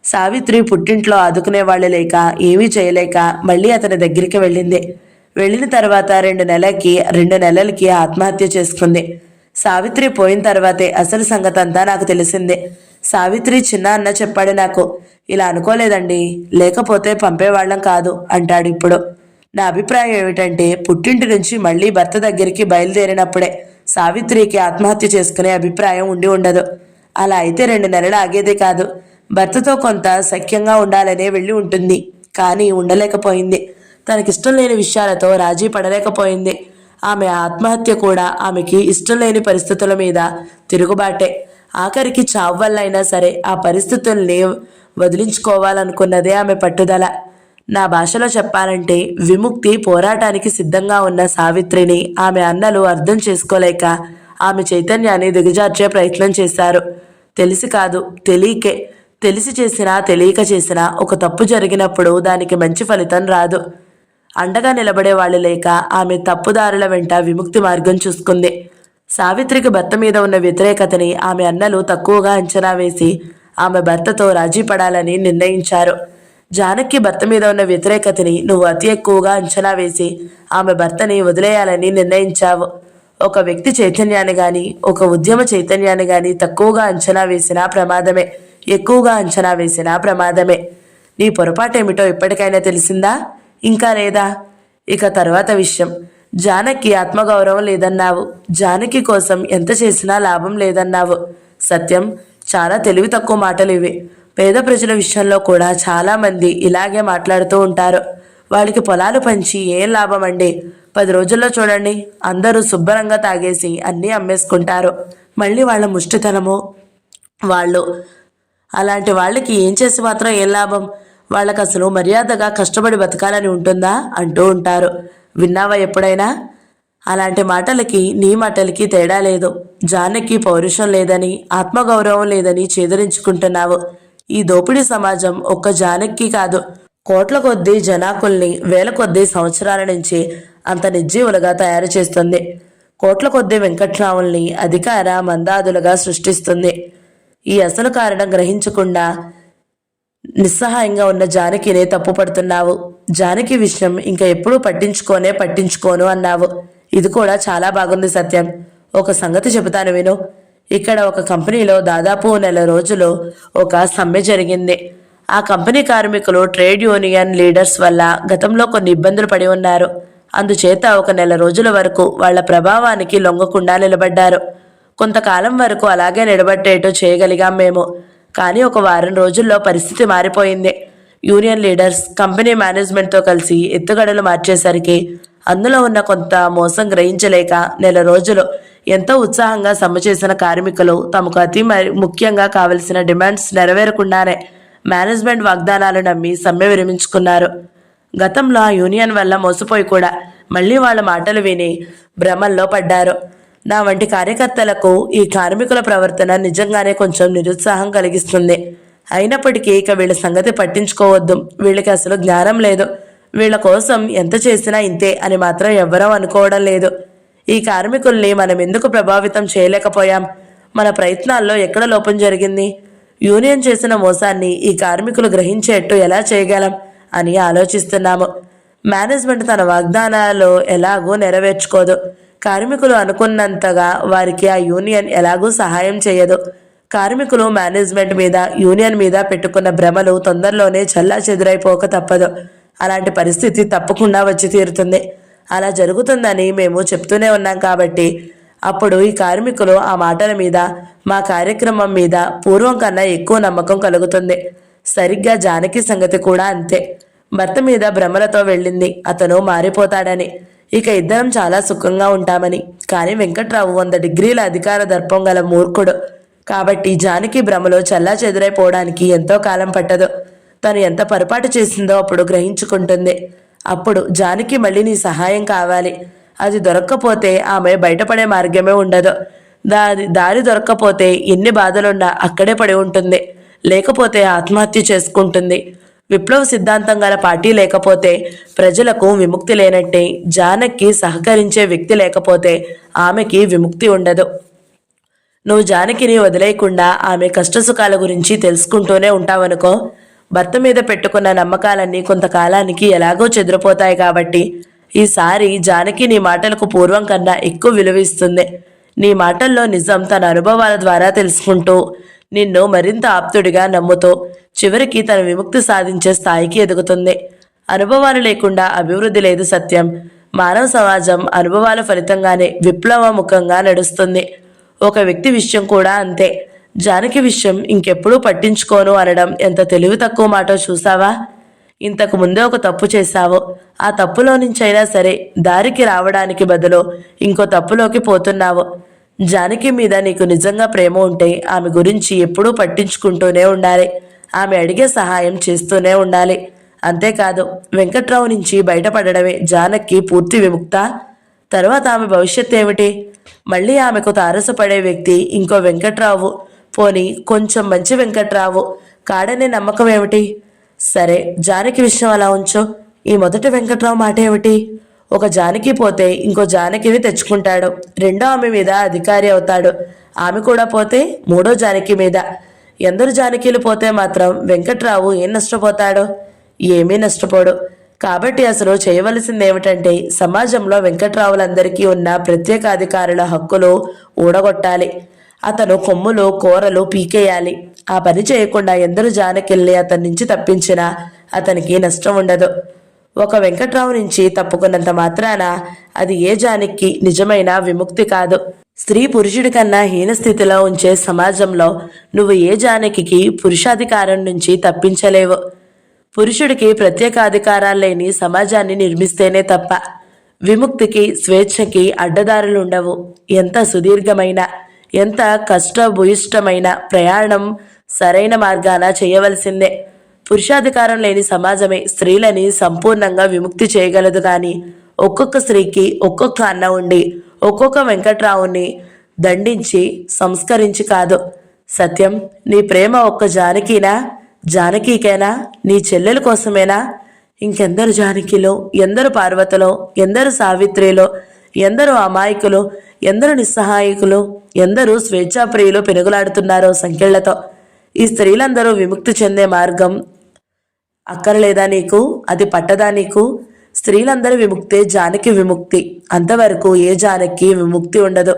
సావిత్రి పుట్టింట్లో ఆదుకునే వాళ్ళు లేక, ఏమీ చేయలేక మళ్ళీ అతని దగ్గరికి వెళ్ళింది. వెళ్ళిన తర్వాత 2 నెలలకి ఆత్మహత్య చేసుకుంది. సావిత్రి పోయిన తర్వాతే అసలు సంగతి అంతా నాకు తెలిసింది. సావిత్రి చిన్న అన్న చెప్పాడు నాకు. ఇలా అనుకోలేదండి, లేకపోతే పంపేవాళ్ళం కాదు అంటాడు ఇప్పుడు. నా అభిప్రాయం ఏమిటంటే, పుట్టింటి నుంచి మళ్ళీ భర్త దగ్గరికి బయలుదేరినప్పుడే సావిత్రికి ఆత్మహత్య చేసుకునే అభిప్రాయం ఉండి ఉండదు. అలా అయితే 2 నెలలు ఆగేదే కాదు. భర్తతో కొంత సఖ్యంగా ఉండాలనే వెళ్ళి ఉంటుంది. కానీ ఉండలేకపోయింది. తనకిష్టం లేని విషయాలతో రాజీ పడలేకపోయింది. ఆమె ఆత్మహత్య కూడా ఆమెకి ఇష్టం లేని పరిస్థితుల మీద తిరుగుబాటే. ఆఖరికి చావు వల్ల అయినా సరే ఆ పరిస్థితుల్ని వదిలించుకోవాలనుకున్నదే ఆమె పట్టుదల. నా భాషలో చెప్పాలంటే, విముక్తి పోరాటానికి సిద్ధంగా ఉన్న సావిత్రిని ఆమె అన్నలు అర్థం చేసుకోలేక ఆమె చైతన్యాన్ని దిగజార్చే ప్రయత్నం చేశారు. తెలిసి కాదు, తెలియకే. తెలిసి చేసినా తెలియక చేసినా ఒక తప్పు జరిగినప్పుడు దానికి మంచి ఫలితం రాదు. అండగా నిలబడే వాళ్ళు లేక ఆమె తప్పుదారుల వెంట విముక్తి మార్గం చూసుకుంది. సావిత్రికి భర్త మీద ఉన్న వ్యతిరేకతని ఆమె అన్నలు తక్కువగా అంచనా వేసి ఆమె భర్తతో రాజీ పడాలని నిర్ణయించారు. జానకి భర్త మీద ఉన్న వ్యతిరేకతని నువ్వు అతి ఎక్కువగా అంచనా వేసి ఆమె భర్తని వదిలేయాలని నిర్ణయించావు. ఒక వ్యక్తి చైతన్యాన్ని గాని, ఒక ఉద్యమ చైతన్యాన్ని గాని తక్కువగా అంచనా వేసినా ప్రమాదమే, ఎక్కువగా అంచనా వేసినా ప్రమాదమే. నీ పొరపాటేమిటో ఇప్పటికైనా తెలిసిందా? ఇంకా లేదా? ఇక తర్వాత విషయం. జానకి ఆత్మగౌరవం లేదన్నావు. జానకి కోసం ఎంత చేసినా లాభం లేదన్నావు. సత్యం. చాలా తెలివి తక్కువ మాటలు ఇవి. పేద ప్రజల విషయంలో కూడా చాలా మంది ఇలాగే మాట్లాడుతూ ఉంటారు. వాళ్ళకి పొలాలు పంచి ఏం లాభం అండి? 10 రోజుల్లో చూడండి, అందరూ శుభ్రంగా తాగేసి అన్నీ అమ్మేసుకుంటారు. మళ్ళీ వాళ్ళ ముష్టితనము వాళ్ళు. అలాంటి వాళ్ళకి ఏం చేసి మాత్రం ఏం లాభం? వాళ్ళకు అసలు మర్యాదగా కష్టపడి బతకాలని ఉంటుందా అంటూ ఉంటారు. విన్నావా ఎప్పుడైనా? అలాంటి మాటలకి నీ మాటలకి తేడా లేదు. జానకి పౌరుషం లేదని, ఆత్మగౌరవం లేదని చేదరించుకుంటున్నావు. ఈ దోపిడీ సమాజం ఒక్క జానకి కాదు, కోట్ల కొద్దీ జనాకుల్ని వేల కొద్దీ సంవత్సరాల నుంచి అంత నిర్జీవులుగా తయారు చేస్తుంది. కోట్ల కొద్దీ వెంకట్రావుల్ని అధికార మందాదులుగా సృష్టిస్తుంది. ఈ అసలు కారణం గ్రహించకుండా నిస్సహాయంగా ఉన్న జానకిని తప్పుపడుతున్నావు. జానకి విషయం ఇంకా ఎప్పుడూ పట్టించుకోను అన్నావు. ఇది కూడా చాలా బాగుంది సత్యం. ఒక సంగతి చెబుతాను విను. ఇక్కడ ఒక కంపెనీలో దాదాపు 1 రోజులు ఒక సమ్మె జరిగింది. ఆ కంపెనీ కార్మికులు ట్రేడ్ యూనియన్ లీడర్స్ వల్ల గతంలో కొన్ని ఇబ్బందులు పడి ఉన్నారు. అందుచేత ఒక 1 రోజుల వరకు వాళ్ల ప్రభావానికి లొంగకుండా నిలబడ్డారు. కొంతకాలం వరకు అలాగే నిలబట్టేట్టు చేయగలిగాం మేము. కానీ ఒక వారం రోజుల్లో పరిస్థితి మారిపోయింది. యూనియన్ లీడర్స్ కంపెనీ మేనేజ్మెంట్తో కలిసి ఎత్తుగడలు మార్చేసరికి అందులో ఉన్న కొంత మోసం గ్రహించలేక 1 రోజులు ఎంతో ఉత్సాహంగా సమ్మె చేసిన కార్మికులు తమకు అతి ముఖ్యంగా కావలసిన డిమాండ్స్ నెరవేరకుండానే మేనేజ్మెంట్ వాగ్దానాలు నమ్మి సమ్మె విరమించుకున్నారు. గతంలో ఆ యూనియన్ వల్ల మోసపోయి కూడా మళ్ళీ వాళ్ళ మాటలు విని భ్రమల్లో పడ్డారు. నా వంటి కార్యకర్తలకు ఈ కార్మికుల ప్రవర్తన నిజంగానే కొంచెం నిరుత్సాహం కలిగిస్తుంది. అయినప్పటికీ ఇక వీళ్ళ సంగతి పట్టించుకోవద్దు. వీళ్ళకి అసలు జ్ఞానం లేదు. వీళ్ళ కోసం ఎంత చేసినా ఇంతే అని మాత్రం ఎవ్వరూ అనుకోవడం లేదు. ఈ కార్మికుల్ని మనం ఎందుకు ప్రభావితం చేయలేకపోయాం? మన ప్రయత్నాల్లో ఎక్కడ లోపం జరిగింది? యూనియన్ చేసిన మోసాన్ని ఈ కార్మికులు గ్రహించేట్టు ఎలా చేయగలం అని ఆలోచిస్తున్నాము. మేనేజ్మెంట్ తన వాగ్దానాలు ఎలాగూ నెరవేర్చుకోదు. కార్మికులు అనుకున్నంతగా వారికి ఆ యూనియన్ ఎలాగూ సహాయం చేయదు. కార్మికులు మేనేజ్మెంట్ మీద యూనియన్ మీద పెట్టుకున్న భ్రమలు తొందరలోనే చల్లా చెదురైపోక తప్పదు. అలాంటి పరిస్థితి తప్పకుండా వచ్చి తీరుతుంది. అలా జరుగుతుందని మేము చెప్తూనే ఉన్నాం కాబట్టి అప్పుడు ఈ కార్మికులు ఆ మాటల మీద మా కార్యక్రమం మీద పూర్వం కన్నా ఎక్కువ నమ్మకం కలుగుతుంది. సరిగ్గా జానకి సంగతి కూడా అంతే. భర్త మీద భ్రమలతో వెళ్ళింది అతను మారిపోతాడని, ఇక ఇద్దరం చాలా సుఖంగా ఉంటామని. కానీ వెంకట్రావు 100 డిగ్రీల అధికార దర్పం గల మూర్ఖుడు కాబట్టి జానకి భ్రమలో చల్లా చెదురైపోవడానికి ఎంతో కాలం పట్టదు. తను ఎంత పొరపాటు చేసిందో అప్పుడు గ్రహించుకుంటుంది. అప్పుడు జానకి మళ్ళీ నీ సహాయం కావాలి. అది దొరక్కపోతే ఆమె బయటపడే మార్గమే ఉండదు. దారి దొరక్కపోతే ఎన్ని బాధలున్నా అక్కడే పడి ఉంటుంది. లేకపోతే ఆత్మహత్య చేసుకుంటుంది. విప్లవ సిద్ధాంతం గల పార్టీ లేకపోతే ప్రజలకు విముక్తి లేనట్టే. జానకి సహకరించే వ్యక్తి లేకపోతే ఆమెకి విముక్తి ఉండదు. నువ్వు జానకిని వదిలేయకుండా ఆమె కష్టసుఖాల గురించి తెలుసుకుంటూనే ఉంటావనుకో, భర్త మీద పెట్టుకున్న నమ్మకాలన్నీ కొంతకాలానికి ఎలాగో చెదిరిపోతాయి. కాబట్టి ఈసారి జానకి నీ మాటలకు పూర్వం కన్నా ఎక్కువ విలువిస్తుంది. నీ మాటల్లో నిజం తన అనుభవాల ద్వారా తెలుసుకుంటూ నిన్ను మరింత ఆప్తుడిగా నమ్ముతూ చివరికి తన విముక్తి సాధించే స్థాయికి ఎదుగుతుంది. అనుభవాలు లేకుండా అభివృద్ధి లేదు సత్యం. మానవ సమాజం అనుభవాల ఫలితంగానే విప్లవముఖంగా నడుస్తుంది. ఒక వ్యక్తి విషయం కూడా అంతే. జానకి విషయం ఇంకెప్పుడూ పట్టించుకోను అనడం ఎంత తెలివి తక్కువ మాటో చూసావా? ఇంతకు ముందే ఒక తప్పు చేశావు. ఆ తప్పులో నుంచైనా సరే దారికి రావడానికి బదులు ఇంకో తప్పులోకి పోతున్నావు. జానకి మీద నీకు నిజంగా ప్రేమ ఉంటే ఆమె గురించి ఎప్పుడూ పట్టించుకుంటూనే ఉండాలి. ఆమె అడిగే సహాయం చేస్తూనే ఉండాలి. అంతేకాదు, వెంకట్రావు నుంచి బయటపడడమే జానకి పూర్తి విముక్త. తర్వాత ఆమె భవిష్యత్తు ఏమిటి? మళ్ళీ ఆమెకు తారసపడే వ్యక్తి ఇంకో వెంకట్రావు, పోని కొంచెం మంచి వెంకట్రావు కాడనే నమ్మకం ఏమిటి? సరే, జానకి విషయం అలా ఉంచు. ఈ మొదటి వెంకట్రావు మాట ఏమిటి? ఒక జానకి పోతే ఇంకో జానకిని తెచ్చుకుంటాడు. రెండో ఆమె మీద అధికారి అవుతాడు. ఆమె కూడా పోతే మూడో జానకి మీద. ఎందరు జానకీలు పోతే మాత్రం వెంకట్రావు ఏం నష్టపోతాడు? ఏమీ నష్టపోడు. కాబట్టి అసలు చేయవలసింది ఏమిటంటే సమాజంలో వెంకట్రావులందరికీ ఉన్న ప్రత్యేక అధికారుల హక్కులు ఊడగొట్టాలి. అతను కొమ్ములు కూరలు పీకేయాలి. ఆ పని చేయకుండా ఎందరు జానకిల్ని అతని నుంచి తప్పించినా అతనికి నష్టం ఉండదు. ఒక వెంకట్రావు నుంచి తప్పుకున్నంత మాత్రాన అది ఏ జానకి నిజమైన విముక్తి కాదు. స్త్రీ పురుషుడి కన్నా హీన స్థితిలో ఉంచే సమాజంలో నువ్వు ఏ జానకి పురుషాధికారం నుంచి తప్పించలేవు. పురుషుడికి ప్రత్యేక అధికారాలు లేని సమాజాన్ని నిర్మిస్తేనే తప్ప విముక్తికి స్వేచ్ఛకి అడ్డదారులుండవు. ఎంత సుదీర్ఘమైన ఎంత కష్టభూయిష్టమైన ప్రయాణం సరైన మార్గాన చేయవలసిందే. పురుషాధికారం లేని సమాజమే స్త్రీలని సంపూర్ణంగా విముక్తి చేయగలదు. కానీ ఒక్కొక్క స్త్రీకి ఒక్కొక్క అన్న ఉండి ఒక్కొక్క వెంకట్రావుని దండించి సంస్కరించి కాదు. సత్యం, నీ ప్రేమ ఒక్క జానకినా? జానకికేనా? నీ చెల్లెల కోసమేనా? ఇంకెందరు జానకిలో, ఎందరు పార్వతిలో, ఎందరు సావిత్రిలో, ఎందరు అమాయకులు, ఎందరు నిస్సహాయకులు, ఎందరు స్వేచ్ఛాప్రియులు పెనుగులాడుతున్నారో సంకెళ్లతో. ఈ స్త్రీలందరూ విముక్తి చెందే మార్గం అక్కర్లేదా నీకు? అది పట్టదా నీకు? స్త్రీలందరి విముక్తే జానకి విముక్తి. అంతవరకు ఏ జానకి విముక్తి ఉండదు.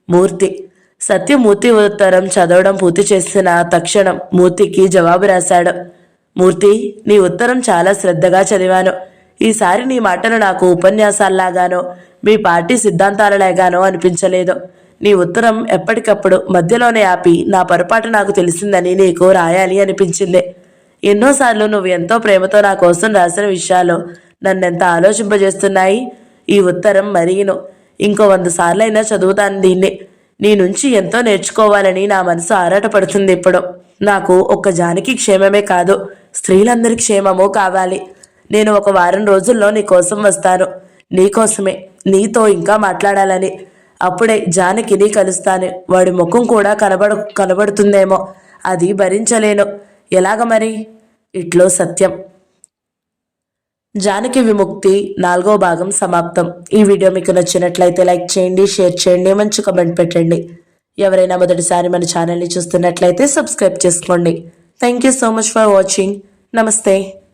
మూర్తి. సత్యమూర్తి ఉత్తరం చదవడం పూర్తి చేసిన తక్షణం మూర్తికి జవాబు రాశాడు. మూర్తి, నీ ఉత్తరం చాలా శ్రద్ధగా చదివాను. ఈసారి నీ మాటలు నాకు ఉపన్యాసాల్లాగానో మీ పార్టీ సిద్ధాంతాలలాగానో అనిపించలేదు. నీ ఉత్తరం ఎప్పటికప్పుడు మధ్యలోనే ఆపి నా పొరపాటు నాకు తెలిసిందని నీకు రాయాలి అనిపించింది. ఎన్నోసార్లు నువ్వు ఎంతో ప్రేమతో నా కోసం రాసిన విషయాలు నన్నెంత ఆలోచింపజేస్తున్నాయి. ఈ ఉత్తరం మరీను. ఇంకో 100 సార్లైనా చదువుతాను దీన్ని. నీ నుంచి ఎంతో నేర్చుకోవాలని నా మనసు ఆరాటపడుతుంది ఇప్పుడు. నాకు ఒక్క జానకి క్షేమమే కాదు, స్త్రీలందరి క్షేమము కావాలి. నేను ఒక వారం రోజుల్లో నీ కోసం వస్తాను. నీకోసమే, నీతో ఇంకా మాట్లాడాలని. అప్పుడే జానకిని కలుస్తాను. వాడి ముఖం కూడా కనబడుతుందేమో. అది భరించలేను. ఎలాగ మరి? ఇట్లో సత్యం. జానకి విముక్తి 4వ భాగం సమాప్తం. ఈ వీడియో మీకు నచ్చినట్లయితే లైక్ చేయండి, షేర్ చేయండి, మంచి కామెంట్ పెట్టండి. ఎవరైనా మొదటిసారి మన ఛానల్ని చూస్తున్నట్లయితే సబ్స్క్రైబ్ చేసుకోండి. Thank you so much for watching. నమస్తే.